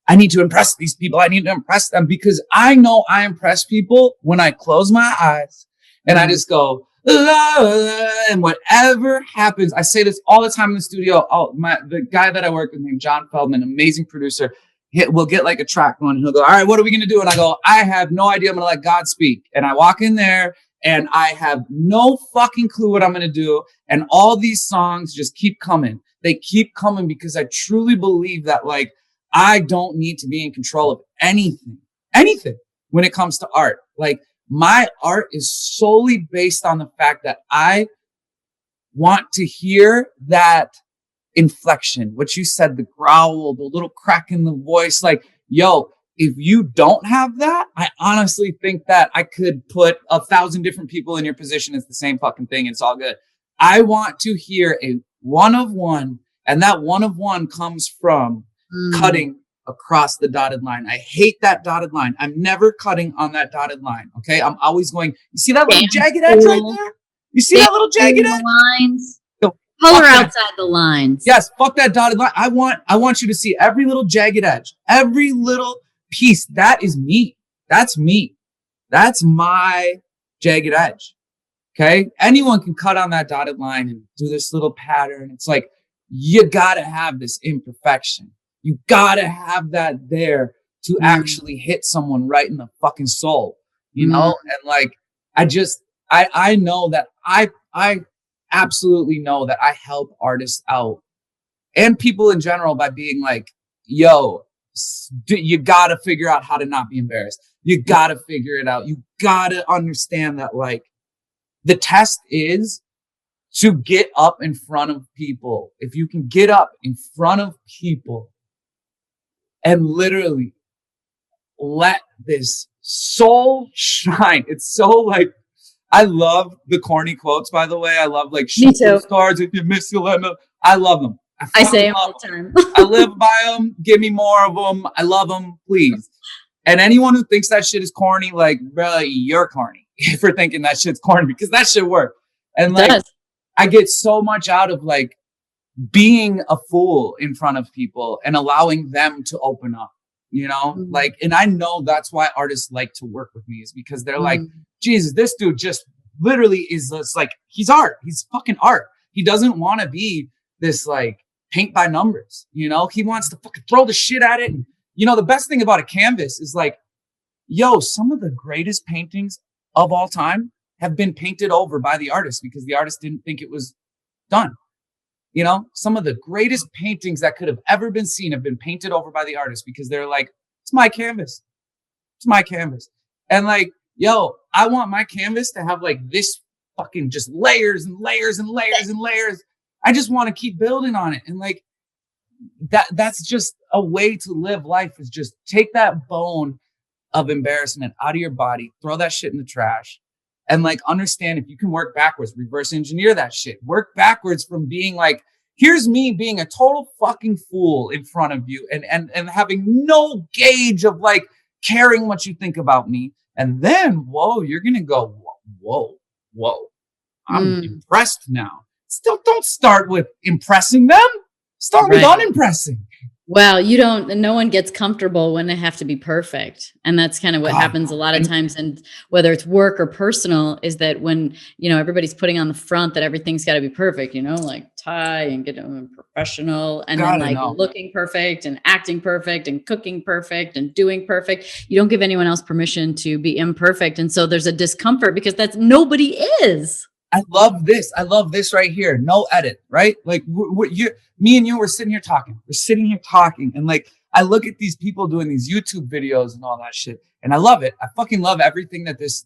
Speaker 1: I need to impress these people. I need to impress them, because I know I impress people when I close my eyes and I just go, and whatever happens, I say this all the time in the studio. The guy that I work with named John Feldmann, amazing producer, we'll get like a track going and he'll go, all right, what are we going to do? And I go, I have no idea. I'm going to let God speak. And I walk in there and I have no fucking clue what I'm going to do. And all these songs just keep coming. They keep coming because I truly believe that like, I don't need to be in control of anything when it comes to art. Like, my art is solely based on the fact that I want to hear that inflection, what you said, the growl, the little crack in the voice. Like, yo, if you don't have that, I honestly think that I could put 1,000 different people in your position. It's the same fucking thing. It's all good. I want to hear a one of one. And that one of one comes from cutting across the dotted line. I hate that dotted line. I'm never cutting on that dotted line. Okay. I'm always going, you see that little jagged edge right there? You see that little jagged edge?
Speaker 3: Lines.
Speaker 1: No,
Speaker 3: color outside the lines.
Speaker 1: Yes. Fuck that dotted line. I want you to see every little jagged edge, every little piece. That is me. That's me. That's my jagged edge. Okay. Anyone can cut on that dotted line and do this little pattern. It's like, you gotta have this imperfection. You gotta have that there to actually hit someone right in the fucking soul, you know? And like, I know that I absolutely know that I help artists out and people in general by being like, yo, you gotta figure out how to not be embarrassed. You gotta figure it out. You gotta understand that like the test is to get up in front of people. If you can get up in front of people and literally let this soul shine. It's so like, I love the corny quotes, by the way. I love like, shoot those stars if you miss, you'll let me. I love them.
Speaker 3: I say them all the time.
Speaker 1: I live by them. Give me more of them. I love them, please. And anyone who thinks that shit is corny, like, bro, you're corny for thinking that shit's corny because that shit works. And like, I get so much out of like being a fool in front of people and allowing them to open up, you know, like, and I know that's why artists like to work with me is because they're like, Jesus, this dude just literally is just like, he's art. He's fucking art. He doesn't want to be this like paint by numbers, you know, he wants to fucking throw the shit at it. And, you know, the best thing about a canvas is like, yo, some of the greatest paintings of all time have been painted over by the artist because the artist didn't think it was done. You know, some of the greatest paintings that could have ever been seen have been painted over by the artist because they're like, it's my canvas. It's my canvas. And like, yo, I want my canvas to have like this fucking just layers and layers and layers and layers. I just want to keep building on it. And like, that's just a way to live life is just take that bone of embarrassment out of your body, throw that shit in the trash. And like, understand if you can work backwards, reverse engineer that shit, work backwards from being like, here's me being a total fucking fool in front of you and having no gauge of like caring what you think about me. And then, whoa, you're going to go, whoa, I'm impressed now. Still don't start with impressing them. Start with unimpressing.
Speaker 3: Well, no one gets comfortable when they have to be perfect. And that's kind of what happens a lot of times. And whether it's work or personal is that when, you know, everybody's putting on the front that everything's got to be perfect, you know, like tie and get professional and then like looking perfect and acting perfect and cooking perfect and doing perfect. You don't give anyone else permission to be imperfect. And so there's a discomfort because nobody is.
Speaker 1: I love this. I love this right here. No edit, right? Like me and you, we're sitting here talking. We're sitting here talking. And like, I look at these people doing these YouTube videos and all that shit. And I love it. I fucking love everything that this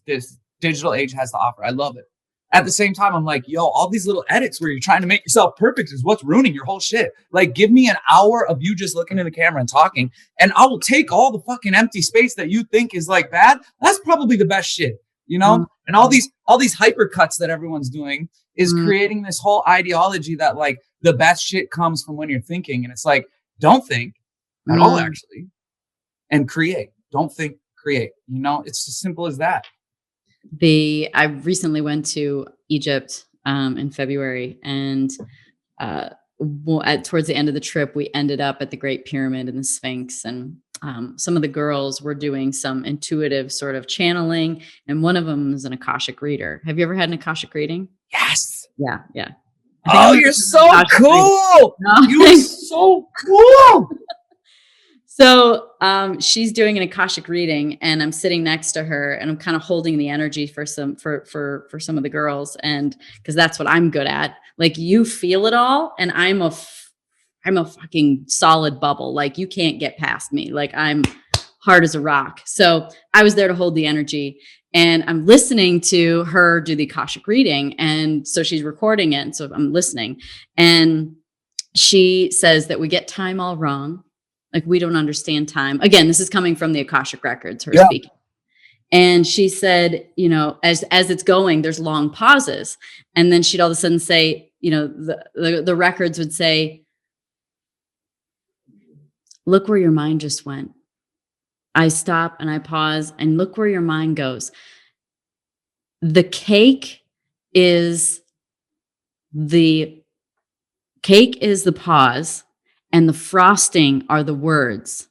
Speaker 1: digital age has to offer. I love it. At the same time, I'm like, yo, all these little edits where you're trying to make yourself perfect is what's ruining your whole shit. Like, give me an hour of you just looking in the camera and talking, and I will take all the fucking empty space that you think is like bad. That's probably the best shit. You know, and all these hyper cuts that everyone's doing is creating this whole ideology that like the best shit comes from when you're thinking. And it's like, don't think at all, actually, and create. Don't think, create. You know, it's as simple as that.
Speaker 3: I recently went to Egypt in February, and towards the end of the trip, we ended up at the Great Pyramid and the Sphinx, and some of the girls were doing some intuitive sort of channeling, and one of them is an Akashic reader. Have you ever had an Akashic reading?
Speaker 1: Yes.
Speaker 3: Yeah.
Speaker 1: Oh, you're so cool. You're so cool.
Speaker 3: So she's doing an Akashic reading, and I'm sitting next to her, and I'm kind of holding the energy for some of the girls, and because that's what I'm good at. Like, you feel it all, and I'm a fucking solid bubble. Like, you can't get past me. Like, I'm hard as a rock. So I was there to hold the energy, and I'm listening to her do the Akashic reading. And so she's recording it. And so I'm listening, and she says that we get time all wrong. Like, we don't understand time. Again, this is coming from the Akashic records, her speaking. And she said, you know, as it's going, there's long pauses. And then she'd all of a sudden say, the records would say, look where your mind just went. I stop and I pause and look where your mind goes. The cake is the pause, and the frosting are the words.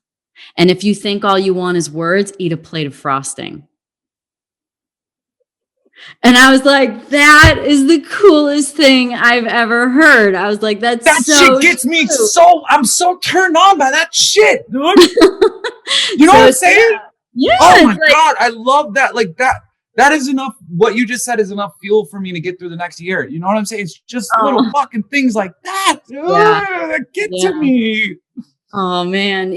Speaker 3: And if you think all you want is words, eat a plate of frosting. And I was like, that is the coolest thing I've ever heard. I was like, that
Speaker 1: shit gets me I'm so turned on by that shit, dude. You know what I'm saying?
Speaker 3: Yeah.
Speaker 1: Oh my God. I love that. Like that is enough. What you just said is enough fuel for me to get through the next year. You know what I'm saying? It's just little fucking things like that, dude, that get to me.
Speaker 3: Oh man.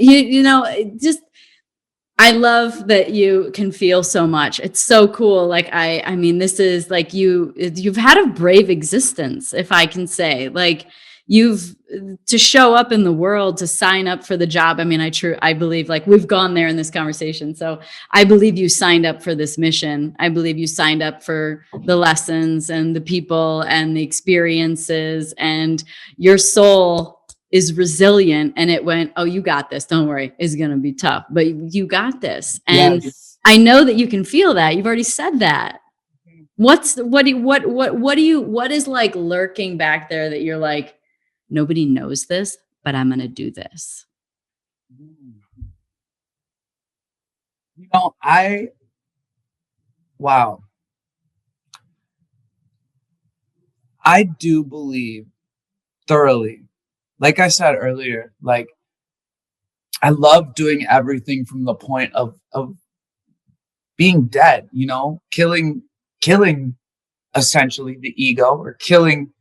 Speaker 3: I love that you can feel so much. It's so cool. Like, I mean, this is like you've had a brave existence, if I can say. Like, to show up in the world, to sign up for the job. I mean, I believe, like, we've gone there in this conversation. So I believe you signed up for this mission. I believe you signed up for the lessons and the people and the experiences, and your soul is resilient, and it went, oh, you got this. Don't worry. It's going to be tough, but you got this. And yes. I know that you can feel that. You've already said that. What is like lurking back there that you're like, nobody knows this, but I'm going to do this?
Speaker 1: Wow. I do believe thoroughly, like I said earlier, like, I love doing everything from the point of being dead, killing essentially the ego, or killing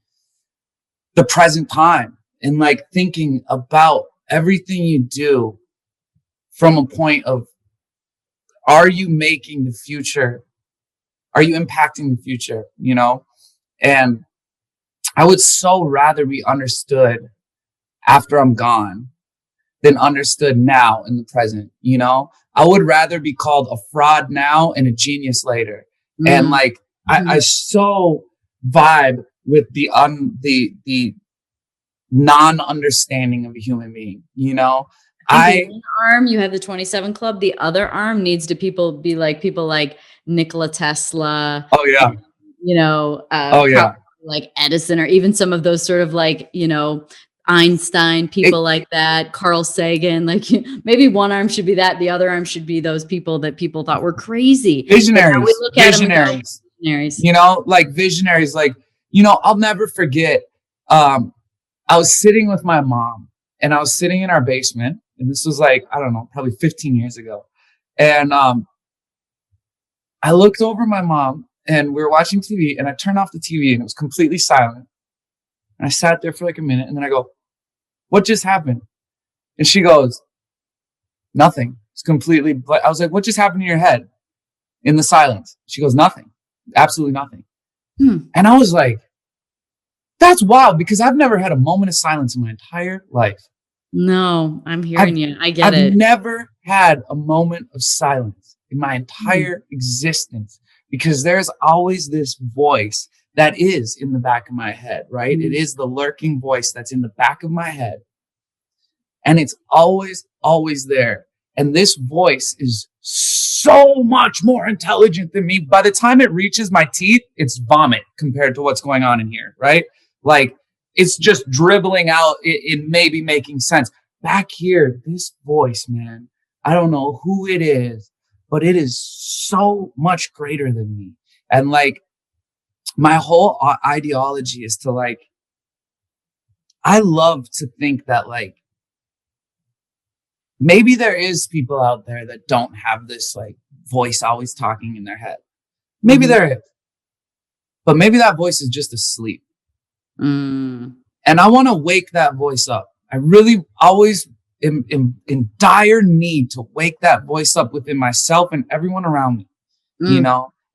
Speaker 1: the present time, and like thinking about everything you do from a point of, are you making the future? Are you impacting the future? And I would so rather be understood after I'm gone than understood now in the present. I would rather be called a fraud now and a genius later. And like, I so vibe with the non-understanding of a human being.
Speaker 3: One arm, you have the 27 Club. The other arm needs to be like people like Nikola Tesla.
Speaker 1: Oh yeah.
Speaker 3: Like Edison, or even some of those sort of like, Einstein, people like that, Carl Sagan. Like, maybe one arm should be that, the other arm should be those people that people thought were crazy.
Speaker 1: Visionaries. Like visionaries. Like, I'll never forget. I was sitting with my mom, and I was sitting in our basement, and this was like, I don't know, probably 15 years ago. And I looked over my mom, and we were watching TV, and I turned off the TV, and it was completely silent. And I sat there for like a minute, and then I go, what just happened? And she goes, nothing. It's completely I was like, what just happened in your head in the silence? She goes, nothing. Absolutely nothing. And I was like, that's wild, because I've never had a moment of silence in my entire life.
Speaker 3: No, I'm hearing you. I get it.
Speaker 1: I've never had a moment of silence in my entire existence, because there's always this voice that is in the back of my head, right? It is the lurking voice that's in the back of my head. And it's always, always there. And this voice is so much more intelligent than me. By the time it reaches my teeth, it's vomit compared to what's going on in here, right? Like, it's just dribbling out in maybe making sense. Back here, this voice, man, I don't know who it is, but it is so much greater than me. And like, my whole ideology is to like, I love to think that like, maybe there is people out there that don't have this like voice always talking in their head. Maybe there is, but maybe that voice is just asleep. And I want to wake that voice up. I really always am in dire need to wake that voice up within myself and everyone around me,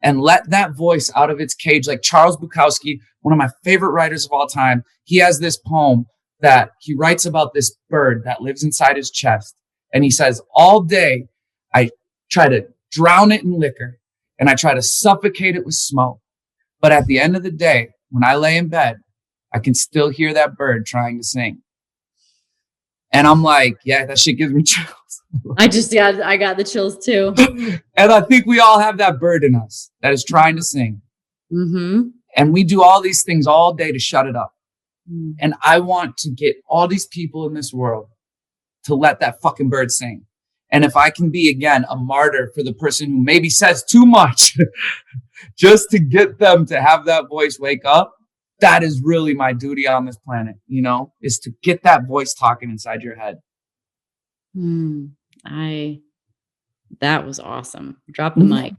Speaker 1: and let that voice out of its cage. Like Charles Bukowski, one of my favorite writers of all time, he has this poem that he writes about this bird that lives inside his chest. And he says, all day, I try to drown it in liquor and I try to suffocate it with smoke. But at the end of the day, when I lay in bed, I can still hear that bird trying to sing. And I'm like, yeah, that shit gives me chills.
Speaker 3: I got the chills too.
Speaker 1: And I think we all have that bird in us that is trying to sing.
Speaker 3: Mm-hmm.
Speaker 1: And we do all these things all day to shut it up.
Speaker 3: Mm.
Speaker 1: And I want to get all these people in this world to let that fucking bird sing. And if I can be, again, a martyr for the person who maybe says too much just to get them to have that voice wake up, that is really my duty on this planet, you know, is to get that voice talking inside your head.
Speaker 3: That was awesome. Drop the mic.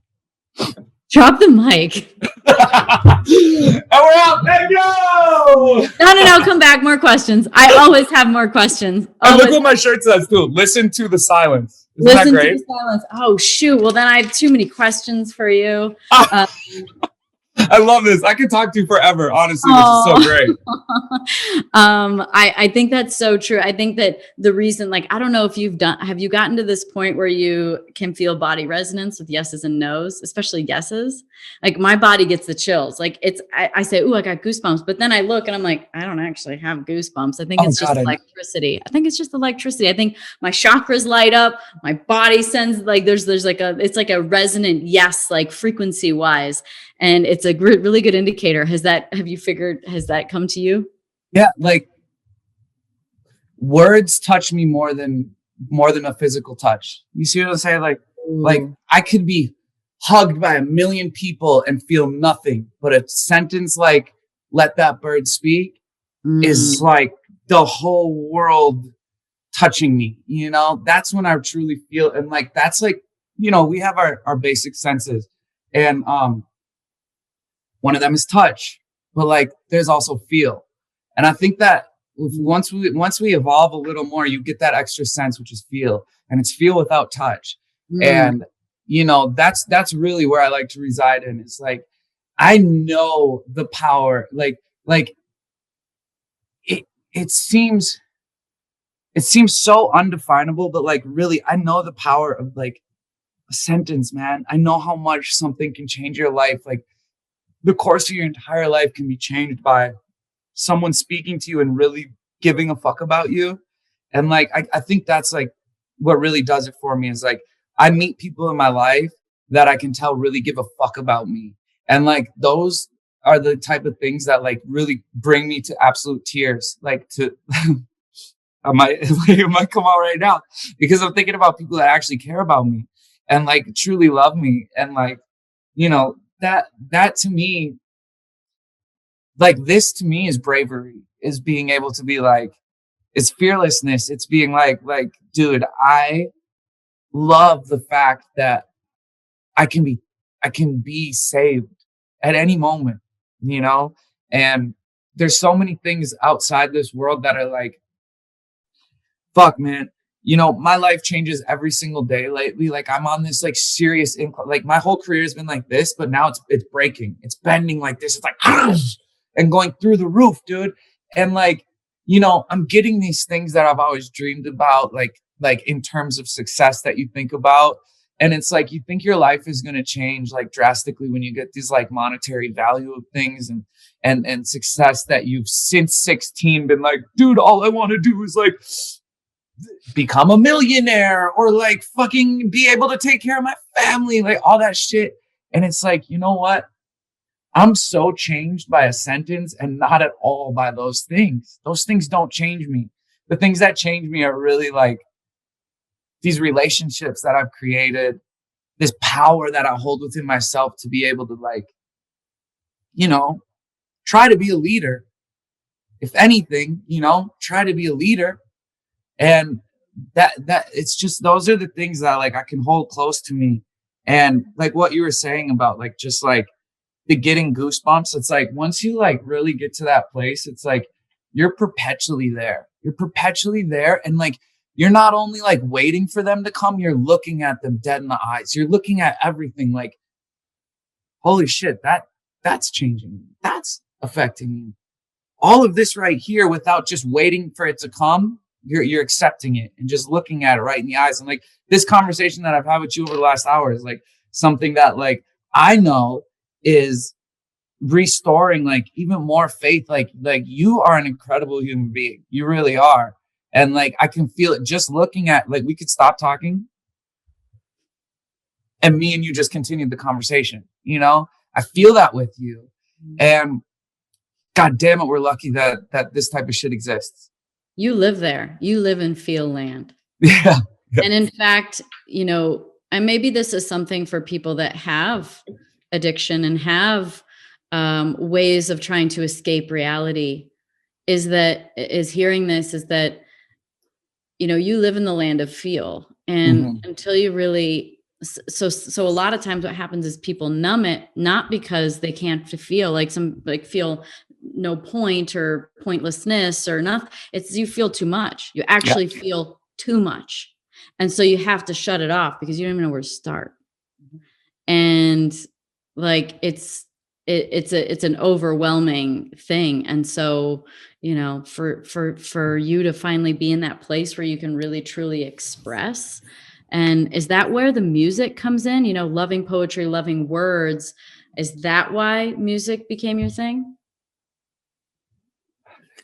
Speaker 3: Drop the mic.
Speaker 1: And we're out. Thank you.
Speaker 3: No. Come back. More questions. I always have more questions.
Speaker 1: And look what my shirt says too. Listen to the silence. Isn't
Speaker 3: Listen
Speaker 1: that great?
Speaker 3: to the silence. Oh, shoot. Well, then I have too many questions for you.
Speaker 1: I love this. I could talk to you forever. Honestly, this is so great.
Speaker 3: I think that's so true. I think that the reason, like, I don't know if have you gotten to this point where you can feel body resonance with yeses and nos, especially yeses? Like my body gets the chills. Like I say, ooh, I got goosebumps. But then I look and I'm like, I don't actually have goosebumps. I think it's just electricity. I think it's just electricity. I think my chakras light up. My body sends like, it's like a resonant yes, like frequency wise. And it's a really good indicator. Has that come to you?
Speaker 1: Yeah. Like words touch me more than a physical touch. You see what I'm saying? Like I could be hugged by 1 million people and feel nothing, but a sentence like, let that bird speak is like the whole world touching me, you know, that's when I truly feel. And like, that's like, you know, we have our basic senses and, one of them is touch, but like there's also feel. And I think that once we evolve a little more, you get that extra sense, which is feel, and it's feel without touch. And, you know, that's really where I like to reside in. It's like, I know the power, like it seems so undefinable, but like, really, I know the power of like a sentence, man. I know how much something can change your life. Like, the course of your entire life can be changed by someone speaking to you and really giving a fuck about you. And like, I think that's like what really does it for me is like, I meet people in my life that I can tell really give a fuck about me. And like, those are the type of things that like really bring me to absolute tears. Like it might come out right now because I'm thinking about people that actually care about me and like truly love me. And like, you know, that to me, like this to me is bravery, is being able to be like, it's fearlessness. It's being like, dude, I love the fact that I can be saved at any moment, you know? And there's so many things outside this world that are like, fuck, man. You know, my life changes every single day lately. Like I'm on this like serious incline. Like my whole career has been like this, but now it's breaking. It's bending like this. It's like and going through the roof, dude. And like, you know, I'm getting these things that I've always dreamed about, like in terms of success that you think about. And it's like you think your life is going to change like drastically when you get these like monetary value of things and success that you've since 16 been like, dude, all I want to do is like become a millionaire or like fucking be able to take care of my family, like all that shit. And it's like, you know what? I'm so changed by a sentence and not at all by those things. Those things don't change me. The things that change me are really like these relationships that I've created, this power that I hold within myself to be able to like, you know, try to be a leader. If anything, you know, try to be a leader. And that it's just, those are the things that like I can hold close to me. And like what you were saying about like, just like the getting goosebumps. It's like, once you like really get to that place, it's like, you're perpetually there. You're perpetually there. And like, you're not only like waiting for them to come, you're looking at them dead in the eyes. You're looking at everything like, holy shit, that's changing me. That's affecting me. All of this right here without just waiting for it to come. You're accepting it and just looking at it right in the eyes. And like this conversation that I've had with you over the last hour is like something that like I know is restoring like even more faith. Like you are an incredible human being. You really are. And like, I can feel it just looking at, like, we could stop talking and me and you just continued the conversation. You know, I feel that with you. And God damn it, we're lucky that this type of shit exists.
Speaker 3: You live there. You live in feel land.
Speaker 1: Yeah.
Speaker 3: And in fact, you know, and maybe this is something for people that have addiction and have ways of trying to escape reality, is hearing this, is that, you know, you live in the land of feel. And until you really, so a lot of times what happens is people numb it, not because they can't feel feel no point or pointlessness or nothing. It's you feel too much. You actually feel too much. And so you have to shut it off because you don't even know where to start. And like, it's an overwhelming thing. And so, you know, for you to finally be in that place where you can really truly express. And is that where the music comes in? You know, loving poetry, loving words. Is that why music became your thing?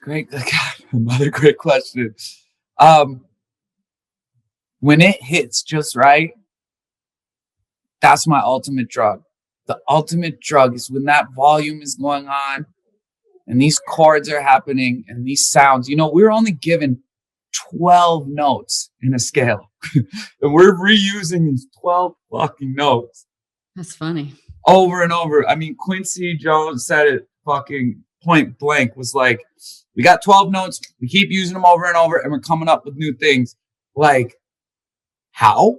Speaker 1: Great. God, another great question. When it hits just right, that's my ultimate drug. The ultimate drug is when that volume is going on and these chords are happening and these sounds. You know, we're only given 12 notes in a scale and we're reusing these 12 fucking notes.
Speaker 3: That's funny.
Speaker 1: Over and over. I mean, Quincy Jones said it fucking point blank, was like, we got 12 notes. We keep using them over and over and we're coming up with new things. Like, how?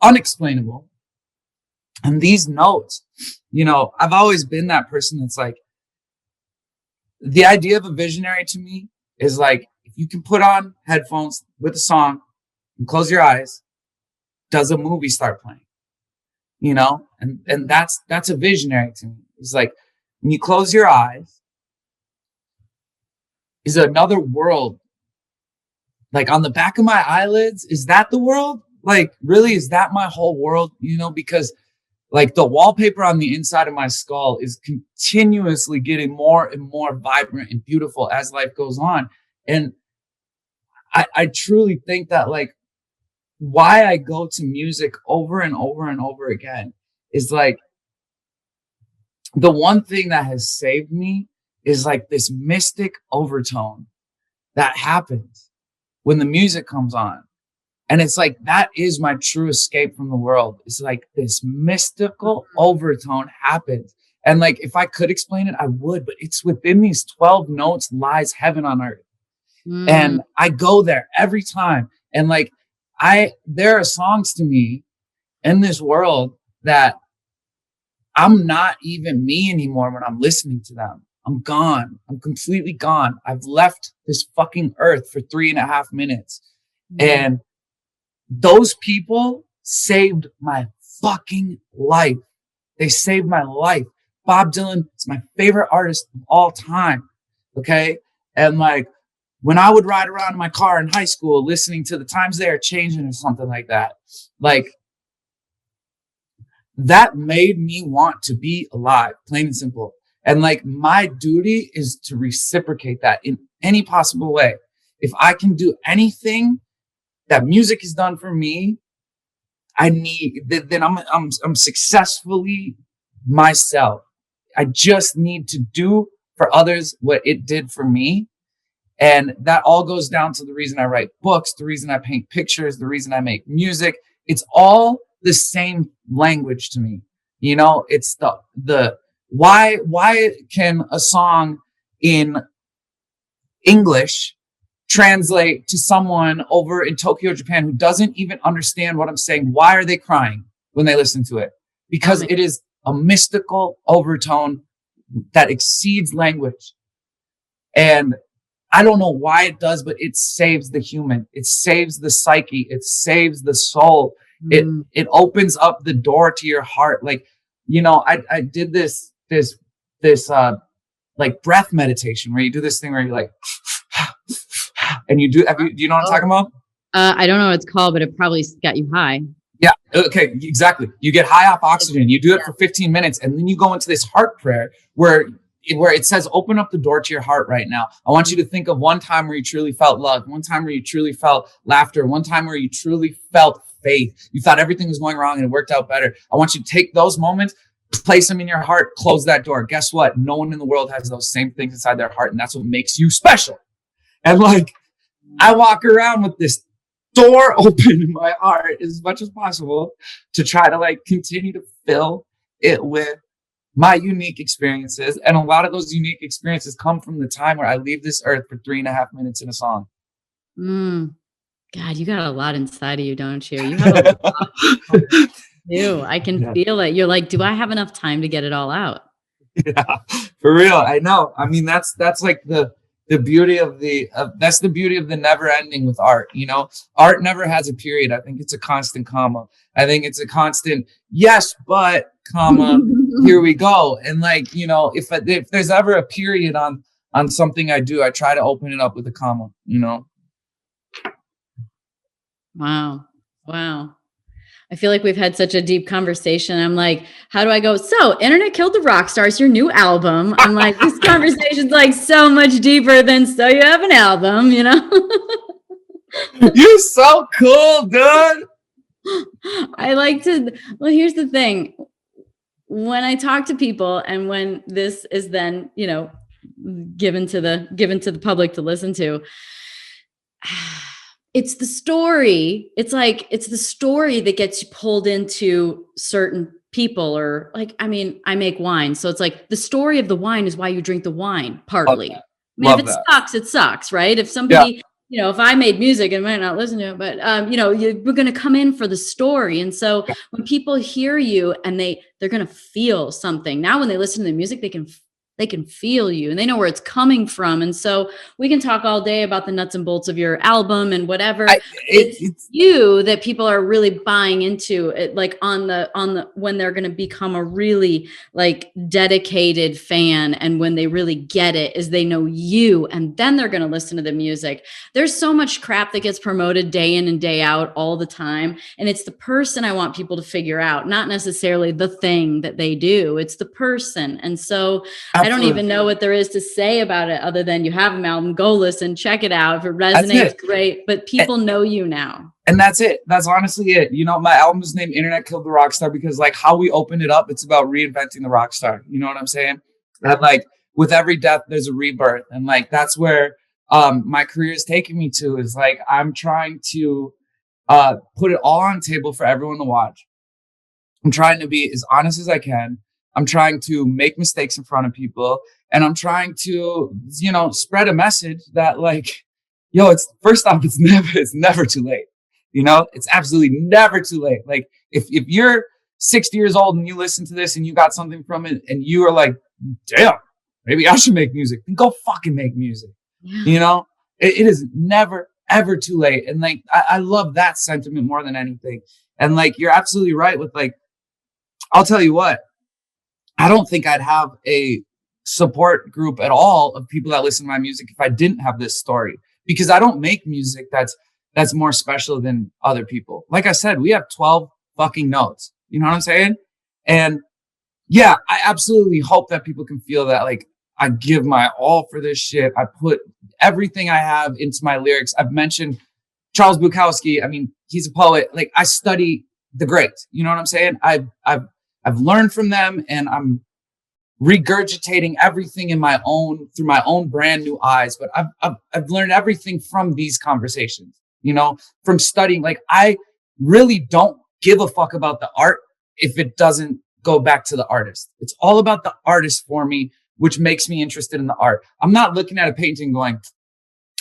Speaker 1: Unexplainable. And these notes, you know, I've always been that person that's like, the idea of a visionary to me is like, if you can put on headphones with a song and close your eyes, does a movie start playing? You know, and that's a visionary to me. It's like, when you close your eyes, is another world like on the back of my eyelids? Is that the world? Like, really, is that my whole world? You know, because like the wallpaper on the inside of my skull is continuously getting more and more vibrant and beautiful as life goes on. And I truly think that like why I go to music over and over and over again is like the one thing that has saved me is like this mystic overtone that happens when the music comes on. And it's like, that is my true escape from the world. It's like this mystical overtone happens. And like, if I could explain it, I would, but it's within these 12 notes lies heaven on earth. And I go there every time. And like, there are songs to me in this world that I'm not even me anymore when I'm listening to them. I'm gone. I'm completely gone. I've left this fucking earth for 3.5 minutes. And those people saved my fucking life. They saved my life. Bob Dylan is my favorite artist of all time. Okay. And like, when I would ride around in my car in high school, listening to The Times They Are Changing or something like that, like that made me want to be alive, plain and simple. And like, my duty is to reciprocate that in any possible way. If I can do anything that music has done for me, then I'm successfully myself. I just need to do for others what it did for me. And that all goes down to the reason I write books, the reason I paint pictures, the reason I make music. It's all the same language to me. You know, it's the why can a song in English translate to someone over in Tokyo, Japan, who doesn't even understand what I'm saying? Why are they crying when they listen to it? Because it is a mystical overtone that exceeds language. And I don't know why it does, but it saves the human. It saves the psyche. It saves the soul. It opens up the door to your heart. Like, you know, I did this like breath meditation where you do this thing where you're like, and do you know what I'm talking about?
Speaker 3: I don't know what it's called, but it probably got you high.
Speaker 1: Yeah. Okay. Exactly. You get high off oxygen. You do it for 15 minutes, and then you go into this heart prayer where it says, open up the door to your heart right now. I want you to think of one time where you truly felt love, one time where you truly felt laughter, one time where you truly felt faith. You thought everything was going wrong and it worked out better. I want you to take those moments, place them in your heart, close that door. Guess what? No one in the world has those same things inside their heart, and that's what makes you special. And like, I walk around with this door open in my heart as much as possible to try to like continue to fill it with my unique experiences. And a lot of those unique experiences come from the time where I leave this earth for 3.5 minutes in a song.
Speaker 3: God, you got a lot inside of you, don't you? You have a lot. I can feel it. You're like, do I have enough time to get it all out?
Speaker 1: Yeah, for real. I know. I mean, that's like the beauty of that's the beauty of the never ending with art. You know, art never has a period. I think it's a constant comma. I think it's a constant yes, but comma, here we go. And like, you know, if there's ever a period on something I do, I try to open it up with a comma, you know?
Speaker 3: Wow. I feel like we've had such a deep conversation. I'm like, how do I go? So Internet Killed the Rock Stars, your new album. I'm like, this conversation's like so much deeper than so you have an album, you know?
Speaker 1: You're so cool, dude.
Speaker 3: I like to, well, here's the thing. When I talk to people and when this is then, you know, given to the public to listen to, it's the story. It's like, it's the story that gets you pulled into certain people, or like, I mean, I make wine. So it's like the story of the wine is why you drink the wine, partly. I mean, if it sucks, it sucks, right? If somebody, you know, if I made music and might not listen to it, but, you know, we're going to come in for the story. And so when people hear you and they're going to feel something. Now, when they listen to the music, they can feel you and they know where it's coming from. And so we can talk all day about the nuts and bolts of your album and whatever. It's you that people are really buying into it, like on the when they're going to become a really like dedicated fan. And when they really get it is they know you, and then they're going to listen to the music. There's so much crap that gets promoted day in and day out all the time. And it's the person I want people to figure out, not necessarily the thing that they do. It's the person. And so I don't even know what there is to say about it other than you have an album, go listen, check it out. If it resonates, great. But people know you now.
Speaker 1: And that's it. That's honestly it. You know, my album is named Internet Killed the Rock Star because like how we opened it up, it's about reinventing the rock star. You know what I'm saying? That like with every death, there's a rebirth. And like, that's where my career is taking me to, is like, I'm trying to put it all on the table for everyone to watch. I'm trying to be as honest as I can. I'm trying to make mistakes in front of people, and I'm trying to, you know, spread a message that like, yo, it's first off, it's never too late. You know, it's absolutely never too late. Like if you're 60 years old and you listen to this and you got something from it and you are like, damn, maybe I should make music, then go fucking make music. Yeah. You know, it is never, ever too late. And like, I love that sentiment more than anything. And like, you're absolutely right with like, I'll tell you what, I don't think I'd have a support group at all of people that listen to my music if I didn't have this story, because I don't make music that's more special than other people. Like I said, we have 12 fucking notes. You know what I'm saying? And yeah, I absolutely hope that people can feel that like I give my all for this shit. I put everything I have into my lyrics. I've mentioned Charles Bukowski. I mean, he's a poet. Like I study the greats. You know what I'm saying? I've learned from them, and I'm regurgitating everything through my own brand new eyes. But I've learned everything from these conversations, you know, from studying. Like I really don't give a fuck about the art if it doesn't go back to the artist. It's all about the artist for me, which makes me interested in the art. I'm not looking at a painting going,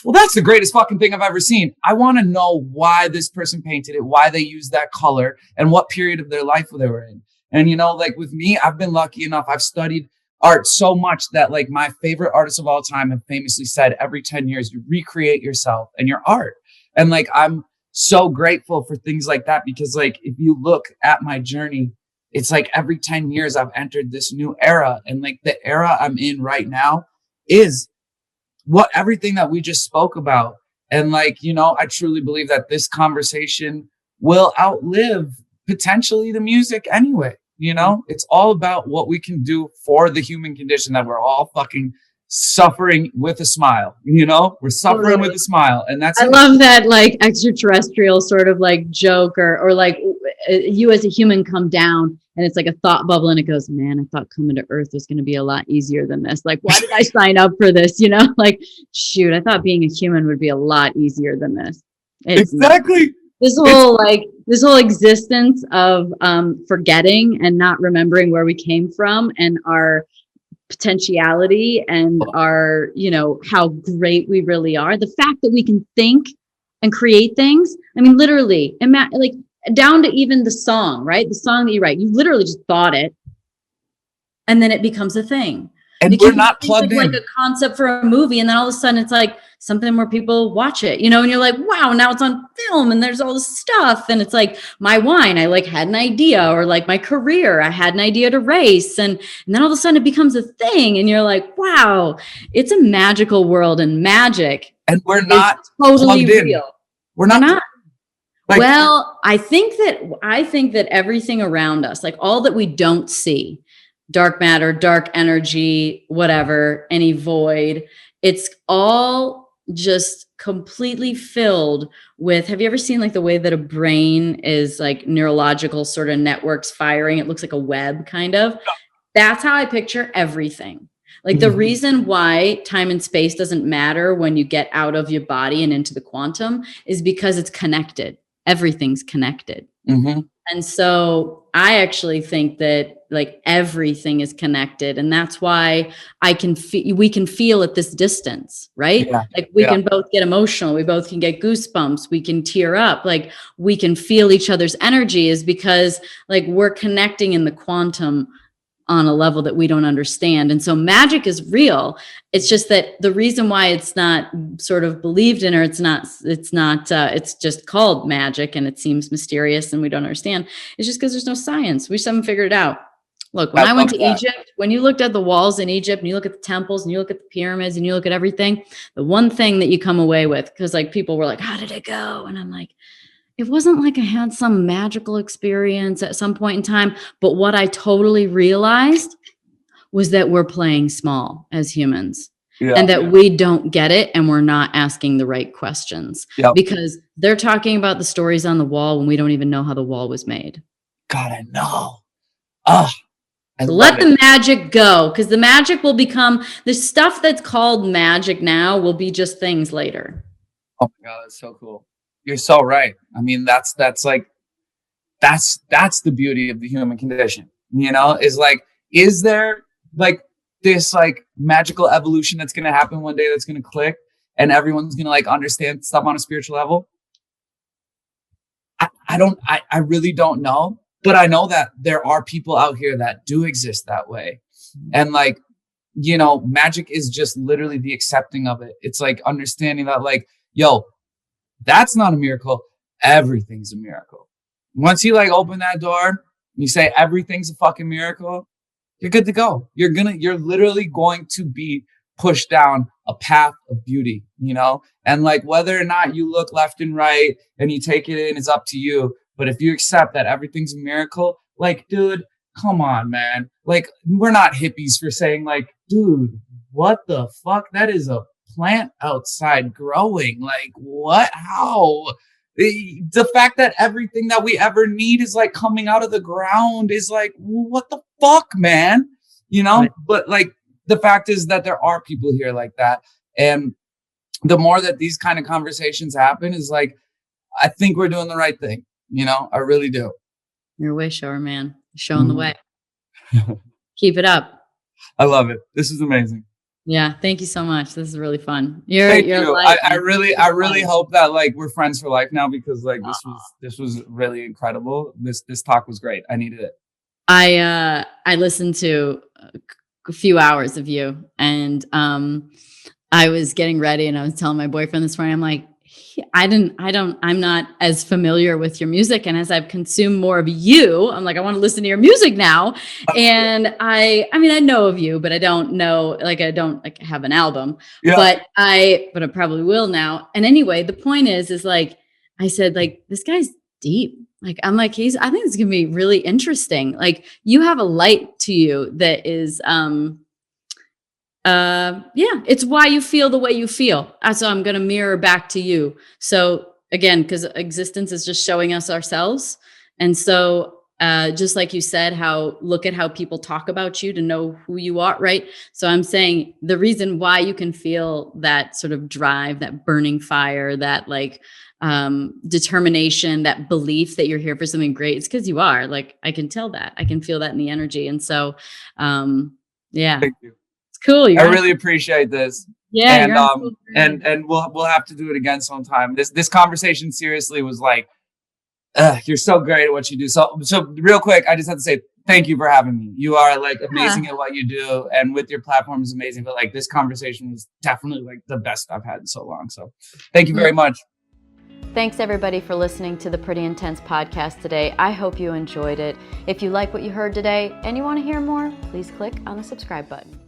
Speaker 1: well, that's the greatest fucking thing I've ever seen. I want to know why this person painted it, why they used that color, and what period of their life they were in. And, you know, like with me, I've been lucky enough. I've studied art so much that like my favorite artists of all time have famously said every 10 years, you recreate yourself and your art. And like, I'm so grateful for things like that, because like, if you look at my journey, it's like every 10 years I've entered this new era. And like the era I'm in right now is everything that we just spoke about. And like, you know, I truly believe that this conversation will outlive potentially the music anyway. You know, it's all about what we can do for the human condition that we're all fucking suffering with a smile. You know, we're suffering with a smile, and that's
Speaker 3: I love that like extraterrestrial sort of like joke or like you as a human come down and it's like a thought bubble and it goes, man, I thought coming to Earth was going to be a lot easier than this. Like, why did I sign up for this? You know, like, shoot, I thought being a human would be a lot easier than this. It's
Speaker 1: exactly.
Speaker 3: This whole existence of forgetting and not remembering where we came from and our potentiality and our, you know, how great we really are. The fact that we can think and create things. I mean, literally, like down to even the song, right? The song that you write, you literally just thought it, and then it becomes a thing.
Speaker 1: And we're not plugged in.
Speaker 3: Like a concept for a movie, and then all of a sudden it's like something where people watch it, you know, and you're like, wow, now it's on film and there's all this stuff. And it's like my wine, I like had an idea, or like my career, I had an idea to race. And then all of a sudden it becomes a thing. And you're like, wow, it's a magical world, and magic.
Speaker 1: And we're not
Speaker 3: totally real.
Speaker 1: We're not.
Speaker 3: Like, well, I think that everything around us, like all that we don't see, dark matter, dark energy, whatever, any void, it's all just completely filled with, have you ever seen like the way that a brain is like neurological sort of networks firing? It looks like a web kind of. That's how I picture everything. Like the reason why time and space doesn't matter when you get out of your body and into the quantum is because it's connected. Everything's connected. And so I actually think that like everything is connected, and that's why we can feel at this distance, right? Yeah. Like we can both get emotional. We both can get goosebumps. We can tear up. Like we can feel each other's energy is because like we're connecting in the quantum on a level that we don't understand. And so magic is real. It's just that the reason why it's not sort of believed in, or it's just called magic and it seems mysterious and we don't understand, it's just because there's no science. We just haven't figured it out. Look, when I went to Egypt, when you looked at the walls in Egypt and you look at the temples and you look at the pyramids and you look at everything, the one thing that you come away with, because like people were like, how did it go? And I'm like, it wasn't like I had some magical experience at some point in time, but what I totally realized was that we're playing small as humans, and that we don't get it, and we're not asking the right questions because they're talking about the stories on the wall when we don't even know how the wall was made.
Speaker 1: God, I know.
Speaker 3: So let the magic go, because the magic will become the stuff that's called magic now will be just things later.
Speaker 1: Oh my God, that's so cool. You're so right. I mean, that's the beauty of the human condition, you know, is like, is there like this like magical evolution that's going to happen one day that's going to click and everyone's going to like understand stuff on a spiritual level? I really don't know, but I know that there are people out here that do exist that way. And like, you know, magic is just literally the accepting of it. It's like understanding that like, yo, that's not a miracle. Everything's a miracle. Once you like open that door, you say everything's a fucking miracle, you're good to go. You're literally going to be pushed down a path of beauty, you know? And like whether or not you look left and right and you take it in, it's up to you. But if you accept that everything's a miracle, like, dude, come on, man. Like, we're not hippies for saying like, dude, what the fuck? That is a plant outside growing. Like what? How? The fact that everything that we ever need is like coming out of the ground is like, what the fuck, man? You know? Right. But like the fact is that there are people here like that. And the more that these kind of conversations happen is like, I think we're doing the right thing. You know, I really do.
Speaker 3: You're a way shower, man. Showing the way. Keep it up.
Speaker 1: I love it. This is amazing.
Speaker 3: Yeah, thank you so much. This is really fun.
Speaker 1: Thank you. I really hope that like we're friends for life now, because like this was really incredible. This talk was great. I needed it.
Speaker 3: I listened to a few hours of you, and I was getting ready, and I was telling my boyfriend this morning, I'm like, I'm not as familiar with your music. And as I've consumed more of you, I'm like, I want to listen to your music now. And I mean, I know of you, but I don't know, like, I don't like have an album, but I probably will now. And anyway, the point is like, I said, like, this guy's deep. Like, I'm like, I think it's gonna be really interesting. Like, you have a light to you that is, it's why you feel the way you feel. So I'm gonna mirror back to you. So again, because existence is just showing us ourselves. And so just like you said, look at how people talk about you to know who you are, right? So I'm saying the reason why you can feel that sort of drive, that burning fire, that like determination, that belief that you're here for something great, it's because you are. Like, I can tell that. I can feel that in the energy. And so yeah.
Speaker 1: Thank you.
Speaker 3: It's cool.
Speaker 1: I really appreciate this.
Speaker 3: Yeah.
Speaker 1: And we'll have to do it again sometime. This conversation seriously was like, you're so great at what you do. So real quick, I just have to say thank you for having me. You are like amazing at what you do, and with your platform is amazing. But like, this conversation was definitely like the best I've had in so long. So thank you very much.
Speaker 2: Thanks everybody for listening to the Pretty Intense podcast today. I hope you enjoyed it. If you like what you heard today and you want to hear more, please click on the subscribe button.